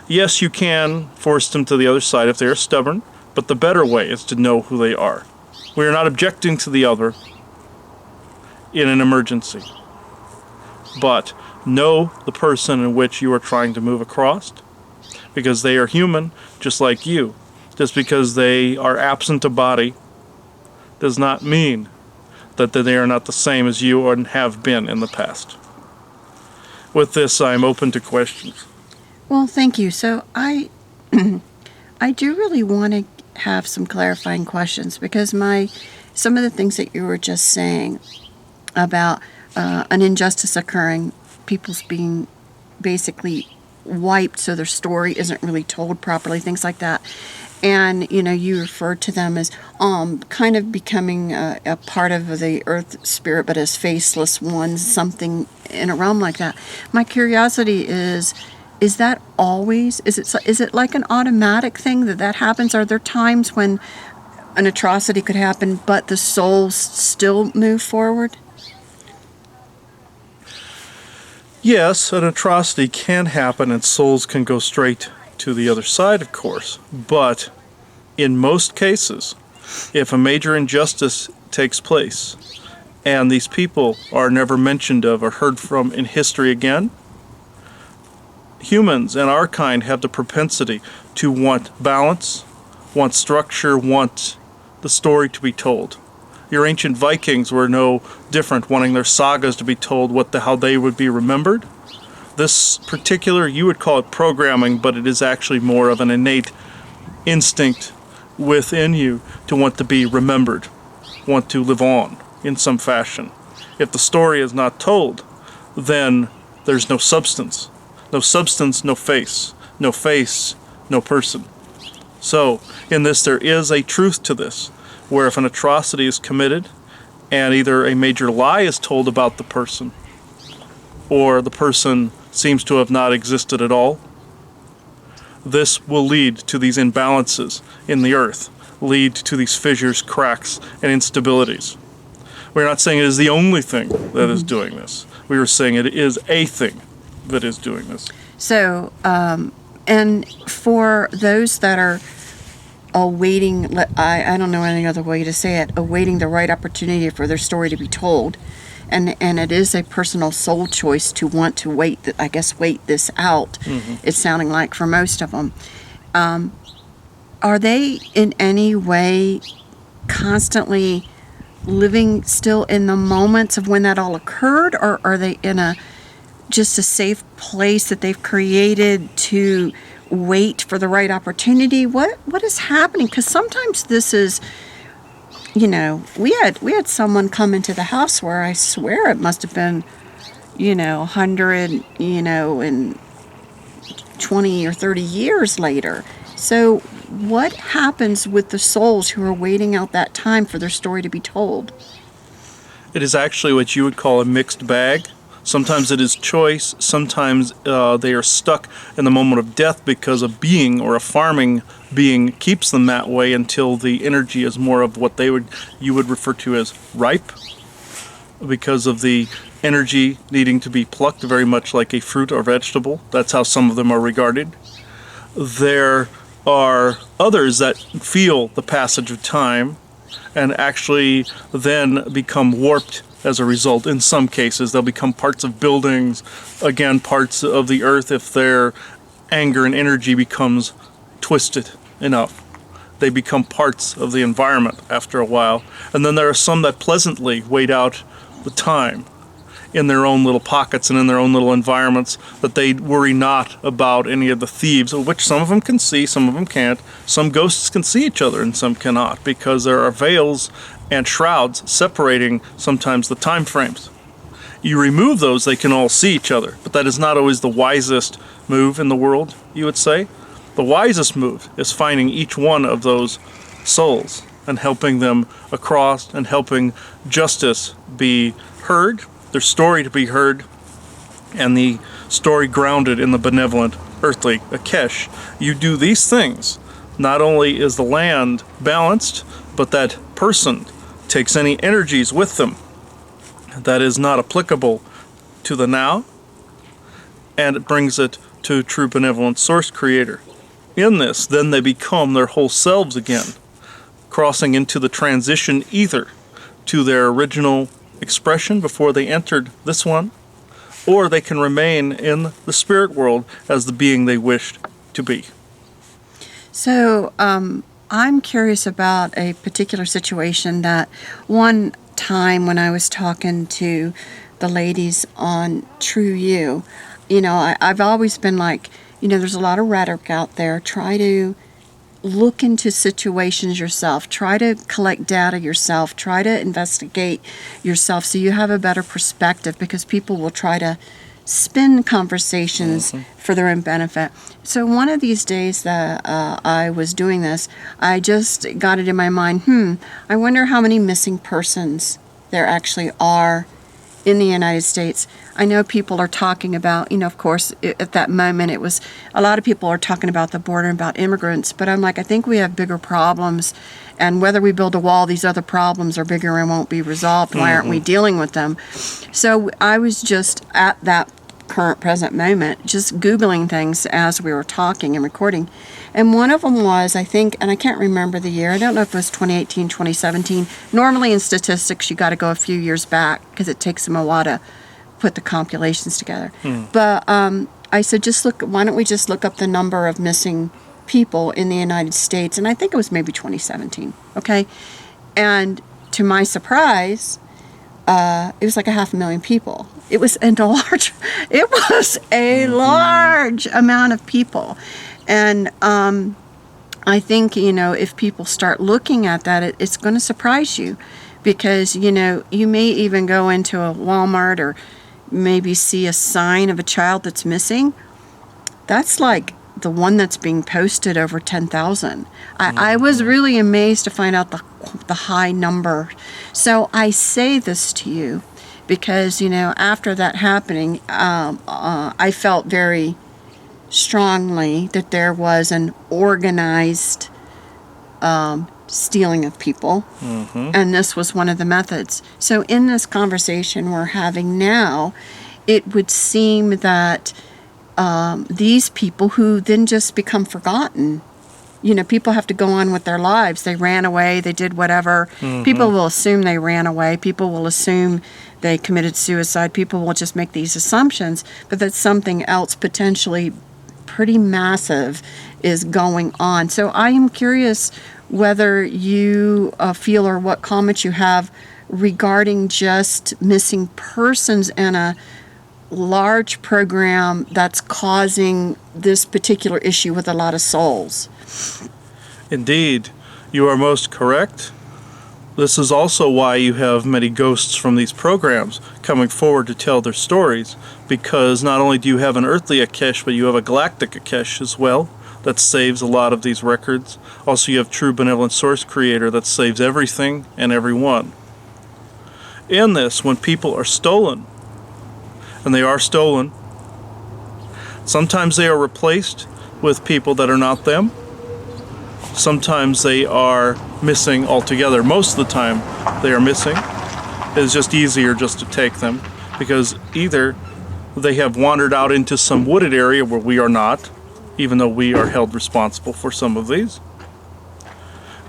Yes, you can force them to the other side if they are stubborn, but the better way is to know who they are. We are not objecting to the other in an emergency, but know the person in which you are trying to move across, because they are human just like you. Just because they are absent a body does not mean that they are not the same as you and have been in the past. With this, I'm open to questions. Well, thank you. So I do really want to have some clarifying questions because some of the things that you were just saying about an injustice occurring, people's being basically wiped so their story isn't really told properly, things like that. And, you referred to them as kind of becoming a part of the earth spirit, but as faceless ones, something in a realm like that. My curiosity is that always, is it like an automatic thing that happens? Are there times when an atrocity could happen, but the souls still move forward? Yes, an atrocity can happen and souls can go straight to the other side, of course. But in most cases, if a major injustice takes place and these people are never mentioned of or heard from in history again, humans and our kind have the propensity to want balance, want structure, want the story to be told. Your ancient Vikings were no different, wanting their sagas to be told how they would be remembered. This particular, you would call it programming, but it is actually more of an innate instinct within you to want to be remembered, want to live on in some fashion. If the story is not told, then there's no substance. No substance, no face. No face, no person. So, in this, there is a truth to this, where if an atrocity is committed, and either a major lie is told about the person, or the person seems to have not existed at all, this will lead to these imbalances in the earth, lead to these fissures, cracks, and instabilities. We're not saying it is the only thing that is doing this. We were saying it is a thing that is doing this. So, and for those that are awaiting, I don't know any other way to say it, awaiting the right opportunity for their story to be told, and it is a personal soul choice to want to wait this out. Mm-hmm. It's sounding like for most of them. Are they in any way constantly living still in the moments of when that all occurred, or are they in just a safe place that they've created to wait for the right opportunity? What is happening? Because sometimes this is, we had someone come into the house where I swear it must have been, 100, and 20 or 30 years later. So what happens with the souls who are waiting out that time for their story to be told? It is actually what you would call a mixed bag. Sometimes it is choice. Sometimes they are stuck in the moment of death because a being or a farming being keeps them that way until the energy is more of what you would refer to as ripe, because of the energy needing to be plucked, very much like a fruit or vegetable. That's how some of them are regarded. There are others that feel the passage of time and actually then become warped as a result. In some cases, they'll become parts of buildings, again, parts of the earth if their anger and energy becomes twisted enough. They become parts of the environment after a while. And then there are some that pleasantly wait out the time in their own little pockets and in their own little environments, that they worry not about any of the thieves, of which some of them can see, some of them can't. Some ghosts can see each other and some cannot, because there are veils and shrouds separating sometimes the time frames. You remove those, they can all see each other, but that is not always the wisest move in the world, you would say. The wisest move is finding each one of those souls and helping them across and helping justice be heard, their story to be heard, and the story grounded in the benevolent earthly Akesh. You do these things, not only is the land balanced, but that person takes any energies with them that is not applicable to the now, and it brings it to true benevolent source creator. In this, then they become their whole selves again, crossing into the transition either to their original expression before they entered this one, or they can remain in the spirit world as the being they wished to be. So, I'm curious about a particular situation that time when I was talking to the ladies on True You. You know, I've always been like, you know, there's a lot of rhetoric out there. Try to look into situations yourself. Try to collect data yourself. Try to investigate yourself so you have a better perspective, because people will try to spin conversations for their own benefit. So one of these days that I was doing this, I just got it in my mind, I wonder how many missing persons there actually are in the United States. I know people are talking about, you know, of course, at that moment it was, a lot of people are talking about the border and about immigrants, but I'm like, I think we have bigger problems, and whether we build a wall, these other problems are bigger and won't be resolved. Why aren't we dealing with them? So I was just at that present moment, just Googling things as we were talking and recording. And one of them was, I think, and I can't remember the year, I don't know if it was 2018, 2017. Normally in statistics, you got to go a few years back because it takes them a while to put the compilations together. But I said, why don't we just look up the number of missing people in the United States? And I think it was maybe 2017, okay? And to my surprise, it was like 500,000 people. It was a large amount of people. And I think, you know, if people start looking at that, it's going to surprise you, because, you know, you may even go into a Walmart or maybe see a sign of a child that's missing. That's like the one that's being posted over 10,000. I was really amazed to find out the high number. So I say this to you because, you know, after that happening, I felt very strongly that there was an organized stealing of people, and this was one of the methods. So in this conversation we're having now, it would seem that these people who then just become forgotten, you know, people have to go on with their lives. They ran away, they did whatever. People will assume they ran away. People will assume they committed suicide. People will just make these assumptions, but that something else potentially pretty massive is going on. So I am curious whether you feel, or what comments you have regarding just missing persons and a large program that's causing this particular issue with a lot of souls. Indeed, you are most correct. This is also why you have many ghosts from these programs coming forward to tell their stories, because not only do you have an earthly Akesh, but you have a galactic Akesh as well that saves a lot of these records. Also, you have true benevolent source creator that saves everything and everyone. In this, when people are stolen, and they are stolen, sometimes they are replaced with people that are not them. Sometimes they are missing altogether. Most of the time they are missing. It's just easier just to take them, because either they have wandered out into some wooded area where we are not, even though we are held responsible for some of these.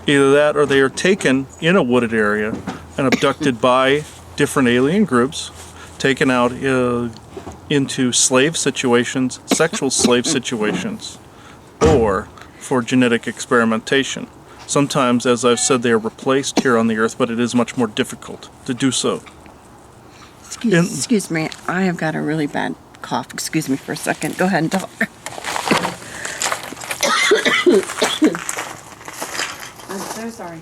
Either that, or they are taken in a wooded area and abducted by different alien groups, taken out into slave situations, sexual slave situations, or for genetic experimentation. Sometimes, as I've said, they are replaced here on the earth, but it is much more difficult to do so. Excuse me, I have got a really bad cough. Excuse me for a second. Go ahead and talk. I'm so sorry.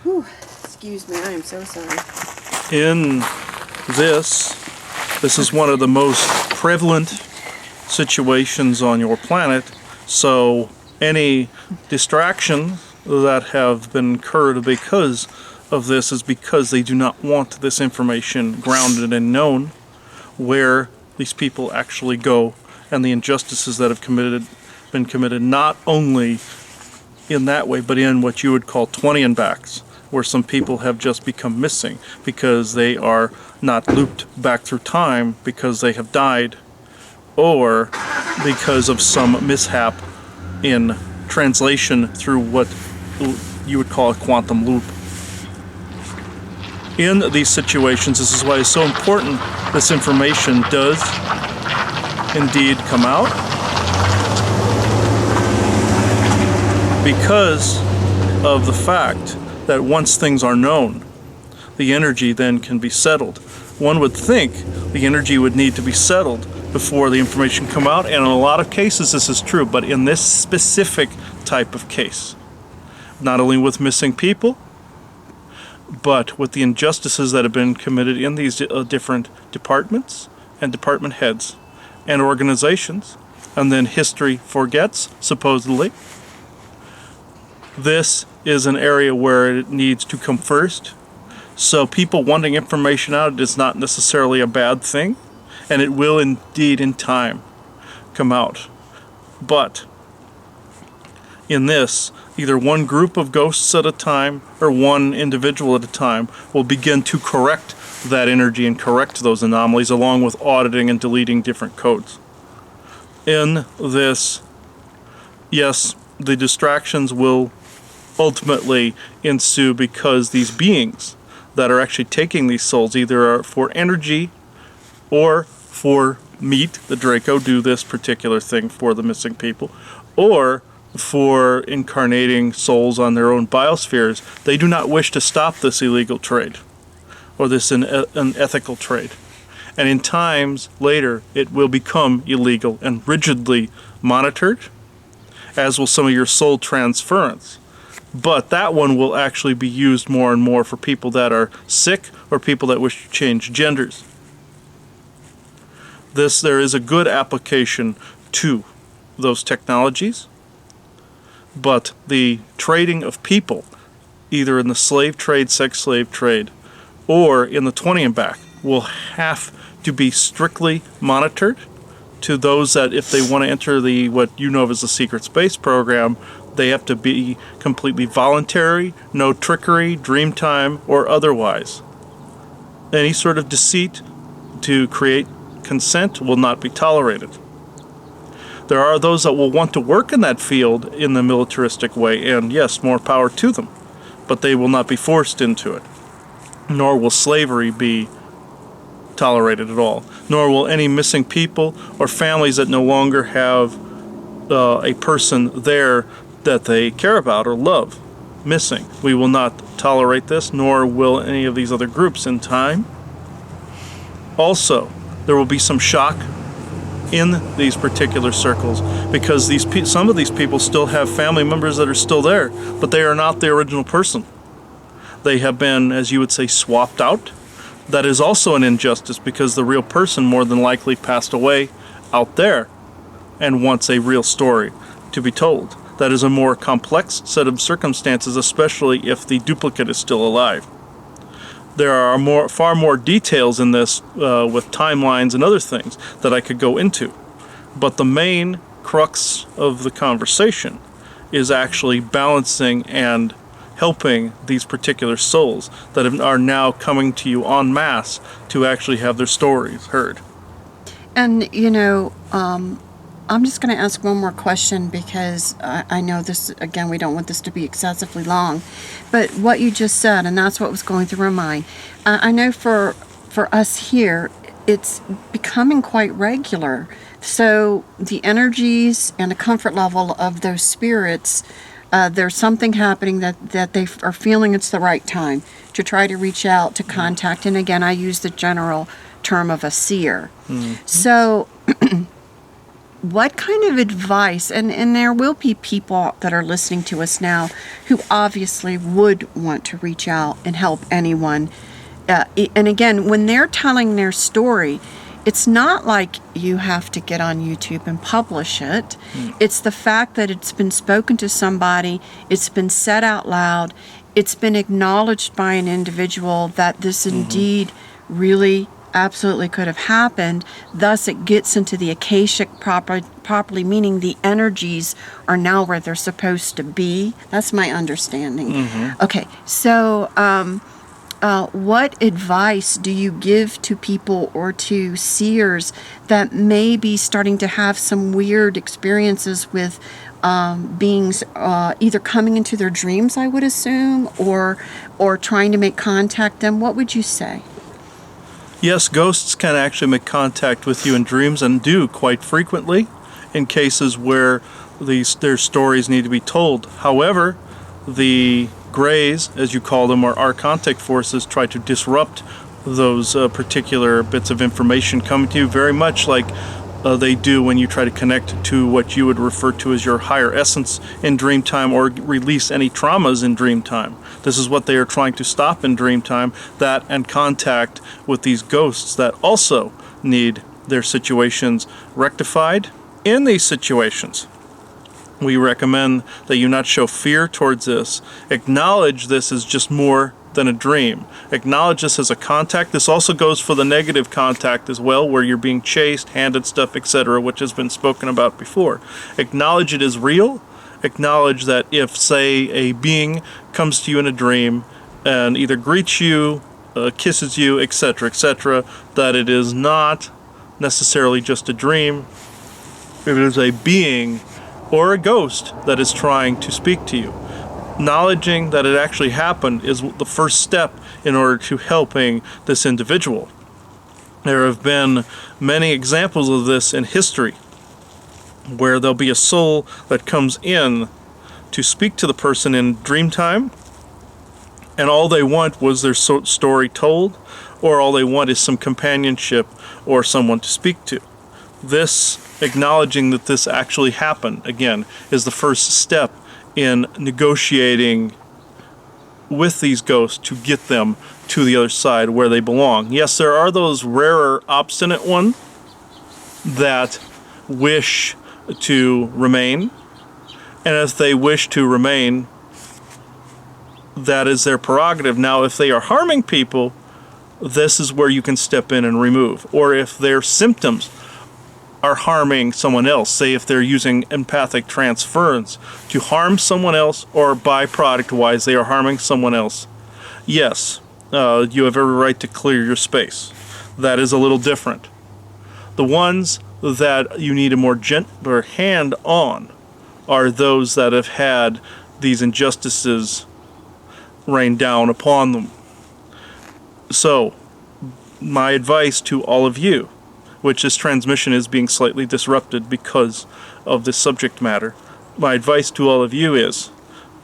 Whew, excuse me, I am so sorry. In this is one of the most prevalent situations on your planet, so any distraction that have been incurred because of this is because they do not want this information grounded and known, where these people actually go and the injustices that have been committed, not only in that way, but in what you would call 20 and backs, where some people have just become missing because they are not looped back through time because they have died, or because of some mishap in translation through what you would call a quantum loop. In these situations, this is why it's so important this information does indeed come out. because of the fact that once things are known, the energy then can be settled. One would think the energy would need to be settled before the information come out, and in a lot of cases this is true, but in this specific type of case, not only with missing people, but with the injustices that have been committed in these different departments and department heads and organizations, and then history forgets, supposedly. This is an area where it needs to come first. So people wanting information out is not necessarily a bad thing, and it will indeed in time come out. But in this, either one group of ghosts at a time or one individual at a time will begin to correct that energy and correct those anomalies, along with auditing and deleting different codes. In this, yes, the distractions will ultimately ensue because these beings that are actually taking these souls either are for energy or for meat, the Draco do this particular thing for the missing people, or for incarnating souls on their own biospheres. They do not wish to stop this illegal trade or this unethical trade. And in times later, it will become illegal and rigidly monitored, as will some of your soul transference. But that one will actually be used more and more for people that are sick or people that wish to change genders. There is a good application to those technologies, but the trading of people, either in the slave trade, sex slave trade, or in the 20 and back, will have to be strictly monitored to those that, if they want to enter the what you know of as the secret space program, they have to be completely voluntary, no trickery, dream time, or otherwise. Any sort of deceit to create consent will not be tolerated. There are those that will want to work in that field in the militaristic way, and yes, more power to them, but they will not be forced into it. Nor will slavery be tolerated at all. Nor will any missing people or families that no longer have a person there that they care about or love missing. We will not tolerate this, nor will any of these other groups in time. Also, there will be some shock in these particular circles because some of these people still have family members that are still there, but they are not the original person. They have been, as you would say, swapped out. That is also an injustice because the real person more than likely passed away out there and wants a real story to be told. That is a more complex set of circumstances, especially if the duplicate is still alive. There are far more details in this with timelines and other things that I could go into. But the main crux of the conversation is actually balancing and helping these particular souls that are now coming to you en masse to actually have their stories heard. And, I'm just going to ask one more question because I know this, again, we don't want this to be excessively long. But what you just said, and that's what was going through my mind, I know for us here, it's becoming quite regular. So the energies and the comfort level of those spirits, there's something happening that they are feeling it's the right time to try to reach out, to contact. And again, I use the general term of a seer. Mm-hmm. So what kind of advice, and there will be people that are listening to us now who obviously would want to reach out and help anyone. And again, when they're telling their story, it's not like you have to get on YouTube and publish it. It's the fact that it's been spoken to somebody, it's been said out loud, it's been acknowledged by an individual that this indeed really absolutely could have happened. Thus, it gets into the Akashic properly, meaning the energies are now where they're supposed to be. That's my understanding. Mm-hmm. Okay, so what advice do you give to people or to seers that may be starting to have some weird experiences with beings either coming into their dreams, I would assume, or trying to make contact them? What would you say? Yes, ghosts can actually make contact with you in dreams and do quite frequently. in cases where their stories need to be told. However, the Greys, as you call them, or Archontic forces, try to disrupt those particular bits of information coming to you, very much like they do when you try to connect to what you would refer to as your higher essence in dream time, or release any traumas in dream time. This is what they are trying to stop in dream time, that and contact with these ghosts that also need their situations rectified. In these situations, we recommend that you not show fear towards this. Acknowledge this as just more than a dream. Acknowledge this as a contact. This also goes for the negative contact as well, where you're being chased, handed stuff, etc., which has been spoken about before. Acknowledge it is real. Acknowledge that if, say, a being comes to you in a dream and either greets you, kisses you, etc., etc., that it is not necessarily just a dream. It is a being or a ghost that is trying to speak to you. Acknowledging that it actually happened is the first step in order to helping this individual. There have been many examples of this in history, where there'll be a soul that comes in to speak to the person in dream time, and all they want was their story told, or all they want is some companionship or someone to speak to. This, acknowledging that this actually happened, again, is the first step in negotiating with these ghosts to get them to the other side where they belong. Yes, there are those rarer, obstinate ones that wish to remain, and if they wish to remain, that is their prerogative. Now, if they are harming people, this is where you can step in and remove. Or if their symptoms are harming someone else, say if they're using empathic transference to harm someone else, or byproduct-wise they are harming someone else, yes, you have every right to clear your space. That is a little different. The ones that you need a more gentler hand on are those that have had these injustices rain down upon them. So, my advice to all of you, which this transmission is being slightly disrupted because of this subject matter, my advice to all of you is,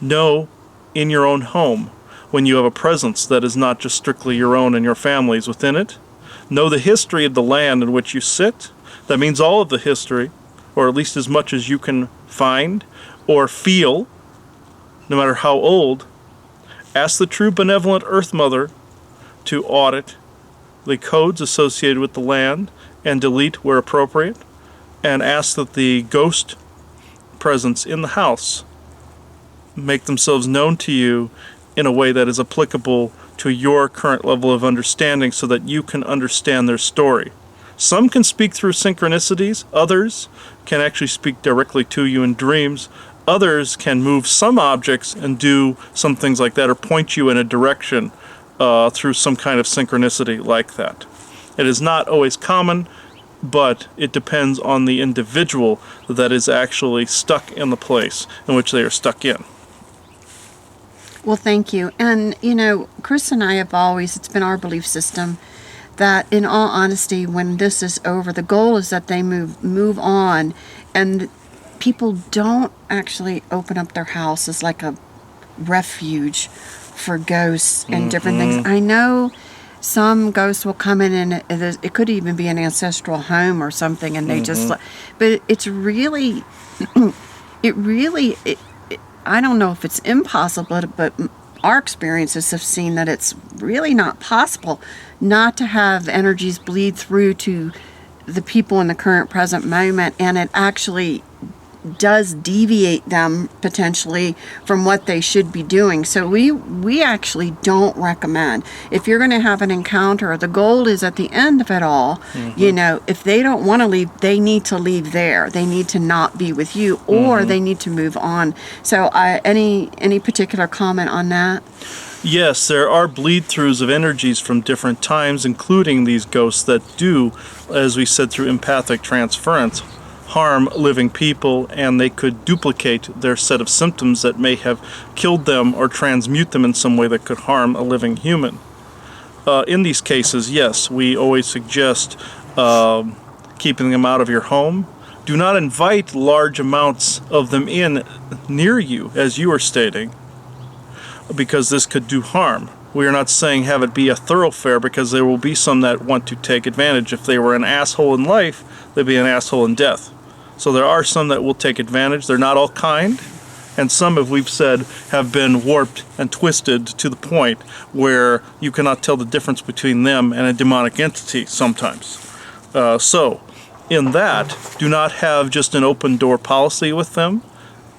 know in your own home when you have a presence that is not just strictly your own and your family's within it. Know the history of the land in which you sit. That means all of the history, or at least as much as you can find or feel, no matter how old. Ask the true benevolent Earth Mother to audit the codes associated with the land and delete where appropriate, and ask that the ghost presence in the house make themselves known to you in a way that is applicable to your current level of understanding, so that you can understand their story. Some can speak through synchronicities, others can actually speak directly to you in dreams, others can move some objects and do some things like that, or point you in a direction through some kind of synchronicity like that. It is not always common, but it depends on the individual that is actually stuck in the place in which they are stuck in. Well, thank you. And, you know, Chris and I have always, it's been our belief system that, in all honesty, when this is over, the goal is that they move on, and people don't actually open up their house as like a refuge for ghosts and different things. I know some ghosts will come in, and it could even be an ancestral home or something, and they just, but it's really, I don't know if it's impossible, but our experiences have seen that it's really not possible not to have energies bleed through to the people in the current present moment, and it actually does deviate them potentially from what they should be doing. So we actually don't recommend, if you're going to have an encounter, the goal is at the end of it all, you know, if they don't want to leave, they need to leave there. They need to not be with you, or they need to move on. So any particular comment on that? Yes, there are bleed-throughs of energies from different times, including these ghosts that do, as we said, through empathic transference, harm living people, and they could duplicate their set of symptoms that may have killed them or transmute them in some way that could harm a living human. In these cases, yes, we always suggest keeping them out of your home. do not invite large amounts of them in near you, as you are stating, because this could do harm. We are not saying have it be a thoroughfare, because there will be some that want to take advantage. If they were an asshole in life, they'd be an asshole in death. So there are some that will take advantage. They're not all kind, and some, as we've said, have been warped and twisted to the point where you cannot tell the difference between them and a demonic entity sometimes. So, in that, do not have just an open door policy with them.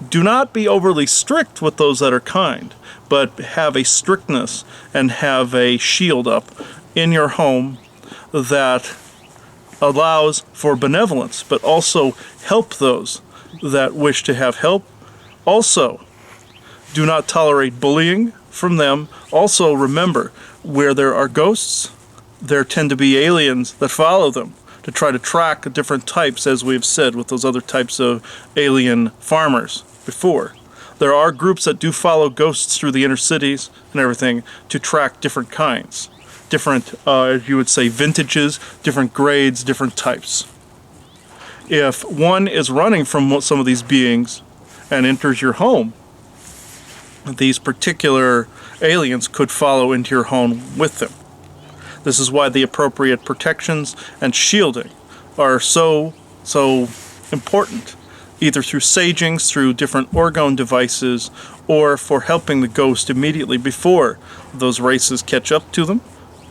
Do not be overly strict with those that are kind, but have a strictness and have a shield up in your home that allows for benevolence, but also help those that wish to have help. Also, do not tolerate bullying from them. Also, remember, where there are ghosts, there tend to be aliens that follow them to try to track different types, as we've said with those other types of alien farmers before. There are groups that do follow ghosts through the inner cities and everything to track different kinds, different, you would say, vintages, different grades, different types. If one is running from some of these beings and enters your home, these particular aliens could follow into your home with them. This is why the appropriate protections and shielding are so important, either through sagings, through different orgone devices, or for helping the ghost immediately before those races catch up to them.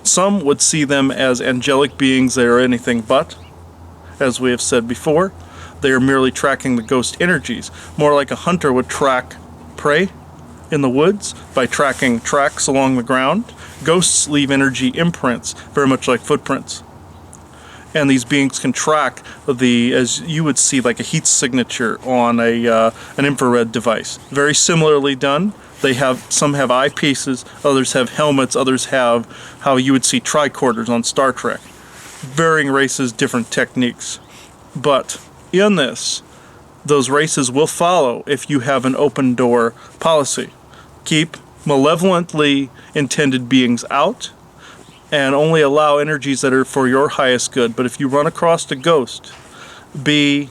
Some would see them as angelic beings. They are anything but, as we have said before. They are merely tracking the ghost energies, more like a hunter would track prey in the woods by tracking tracks along the ground. Ghosts leave energy imprints, very much like footprints. And these beings can track as you would see, like a heat signature on an infrared device. Very similarly done. Some have eyepieces, others have helmets, others have how you would see tricorders on Star Trek. Varying races, different techniques. But in this, those races will follow if you have an open door policy. Keep malevolently intended beings out and only allow energies that are for your highest good. But if you run across a ghost, be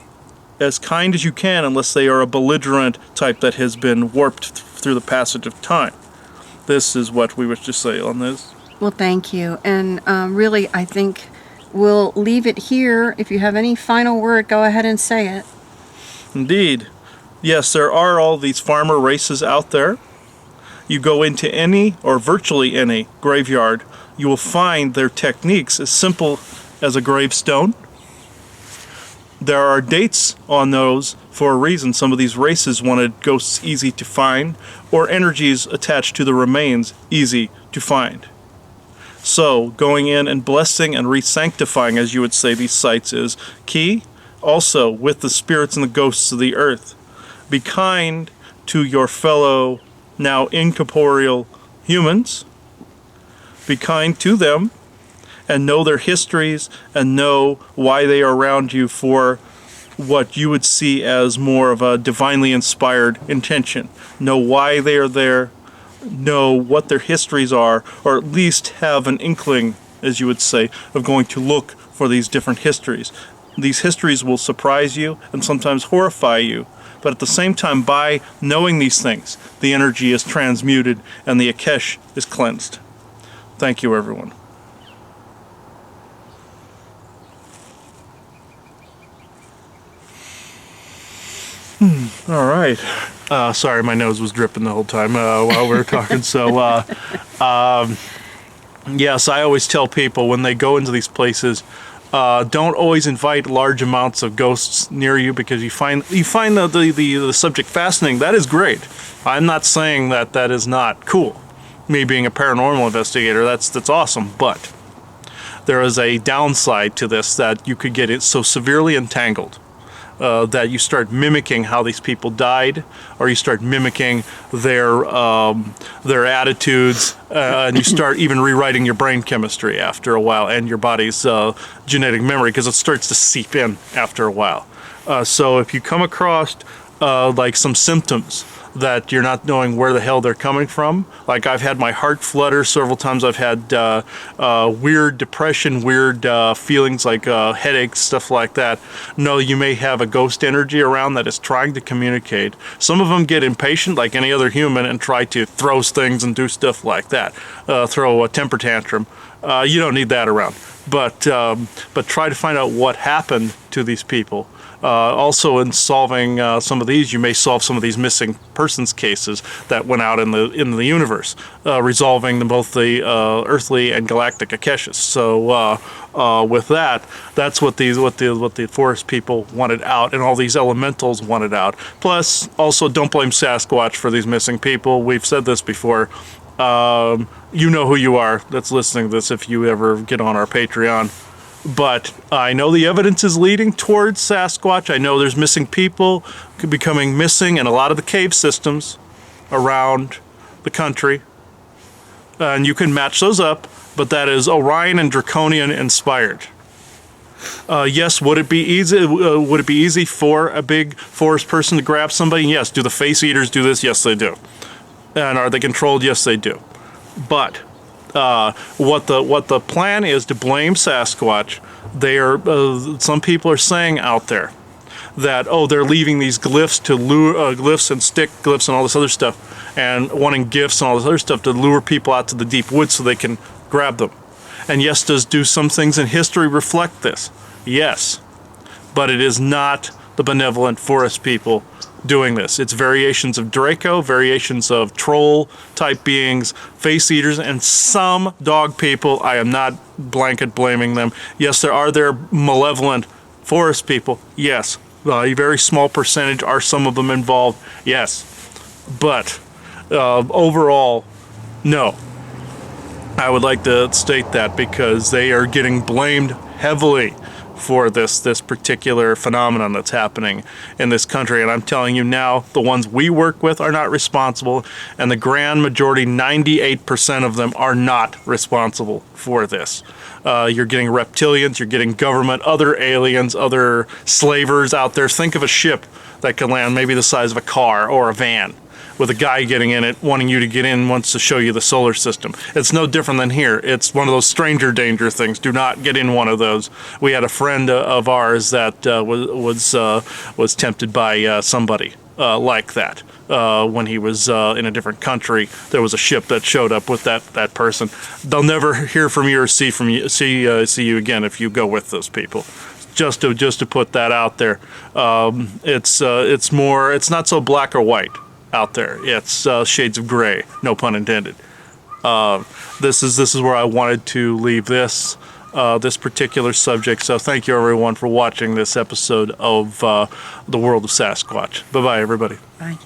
as kind as you can, unless they are a belligerent type that has been warped through the passage of time. This is what we wish to say on this. Well, thank you. And really, I think we'll leave it here. If you have any final word, go ahead and say it. Indeed. Yes, there are all these farmer races out there. You go into any, or virtually any, graveyard, you will find their techniques as simple as a gravestone. There are dates on those for a reason. Some of these races wanted ghosts easy to find, or energies attached to the remains easy to find. So, going in and blessing and re-sanctifying, as you would say, these sites is key. Also, with the spirits and the ghosts of the earth, be kind to your fellow, now incorporeal humans. Be kind to them, and know their histories, and know why they are around you for what you would see as more of a divinely inspired intention. Know why they are there, know what their histories are, or at least have an inkling, as you would say, of going to look for these different histories. These histories will surprise you and sometimes horrify you, but at the same time, by knowing these things, the energy is transmuted and the Akesh is cleansed. Thank you, everyone. All right. Sorry, my nose was dripping the whole time while we were talking. So, yes, I always tell people when they go into these places, don't always invite large amounts of ghosts near you, because you find the subject fascinating. That is great. I'm not saying that is not cool. Me being a paranormal investigator, that's awesome. But there is a downside to this, that you could get it so severely entangled that you start mimicking how these people died, or you start mimicking their attitudes, and you start even rewriting your brain chemistry after a while, and your body's genetic memory, because it starts to seep in after a while. So if you come across like some symptoms that you're not knowing where the hell they're coming from. Like I've had my heart flutter several times. I've had weird depression, weird feelings like headaches, stuff like that. No, you may have a ghost energy around that is trying to communicate. Some of them get impatient like any other human and try to throw things and do stuff like that. Throw a temper tantrum. You don't need that around. But try to find out what happened to these people. Also, in solving some of these, you may solve some of these missing persons cases that went out in the universe, resolving both the earthly and galactic Akeshas. So with that, that's what the forest people wanted out, and all these elementals wanted out. Plus, also, don't blame Sasquatch for these missing people. We've said this before. You know who you are that's listening to this if you ever get on our Patreon. But I know the evidence is leading towards Sasquatch. I know there's missing people becoming missing in a lot of the cave systems around the country. And you can match those up, but that is Orion and Draconian inspired. Yes, would it be easy? Would it be easy for a big forest person to grab somebody? Yes. Do the face eaters do this? Yes, they do. And are they controlled? Yes, they do. But what the plan is to blame Sasquatch. They are some people are saying out there that they're leaving these glyphs to lure glyphs and stick glyphs and all this other stuff, and wanting gifts and all this other stuff to lure people out to the deep woods so they can grab them. And yes, do some things in history reflect this? Yes, but it is not the benevolent forest people doing this. It's variations of Draco, variations of troll type beings, face eaters, and some dog people. I am not blanket blaming them. Yes, there malevolent forest people. Yes, a very small percentage. Are some of them involved? Yes, but overall, no. I would like to state that because they are getting blamed heavily for this particular phenomenon that's happening in this country. And I'm telling you now, the ones we work with are not responsible, and the grand majority, 98% of them, are not responsible for this. You're getting reptilians, you're getting government, other aliens, other slavers out there. Think of a ship that can land maybe the size of a car or a van, with a guy getting in it, wanting you to get in, wants to show you the solar system. It's no different than here. It's one of those stranger danger things. Do not get in one of those. We had a friend of ours that was tempted by somebody like that. When he was in a different country, there was a ship that showed up with that person. They'll never hear from you or see you again if you go with those people. Just to put that out there. It's not so black or white out there. It's shades of gray, no pun intended. This is where I wanted to leave this particular subject. So thank you everyone for watching this episode of The World of Sasquatch. Bye bye everybody. Bye.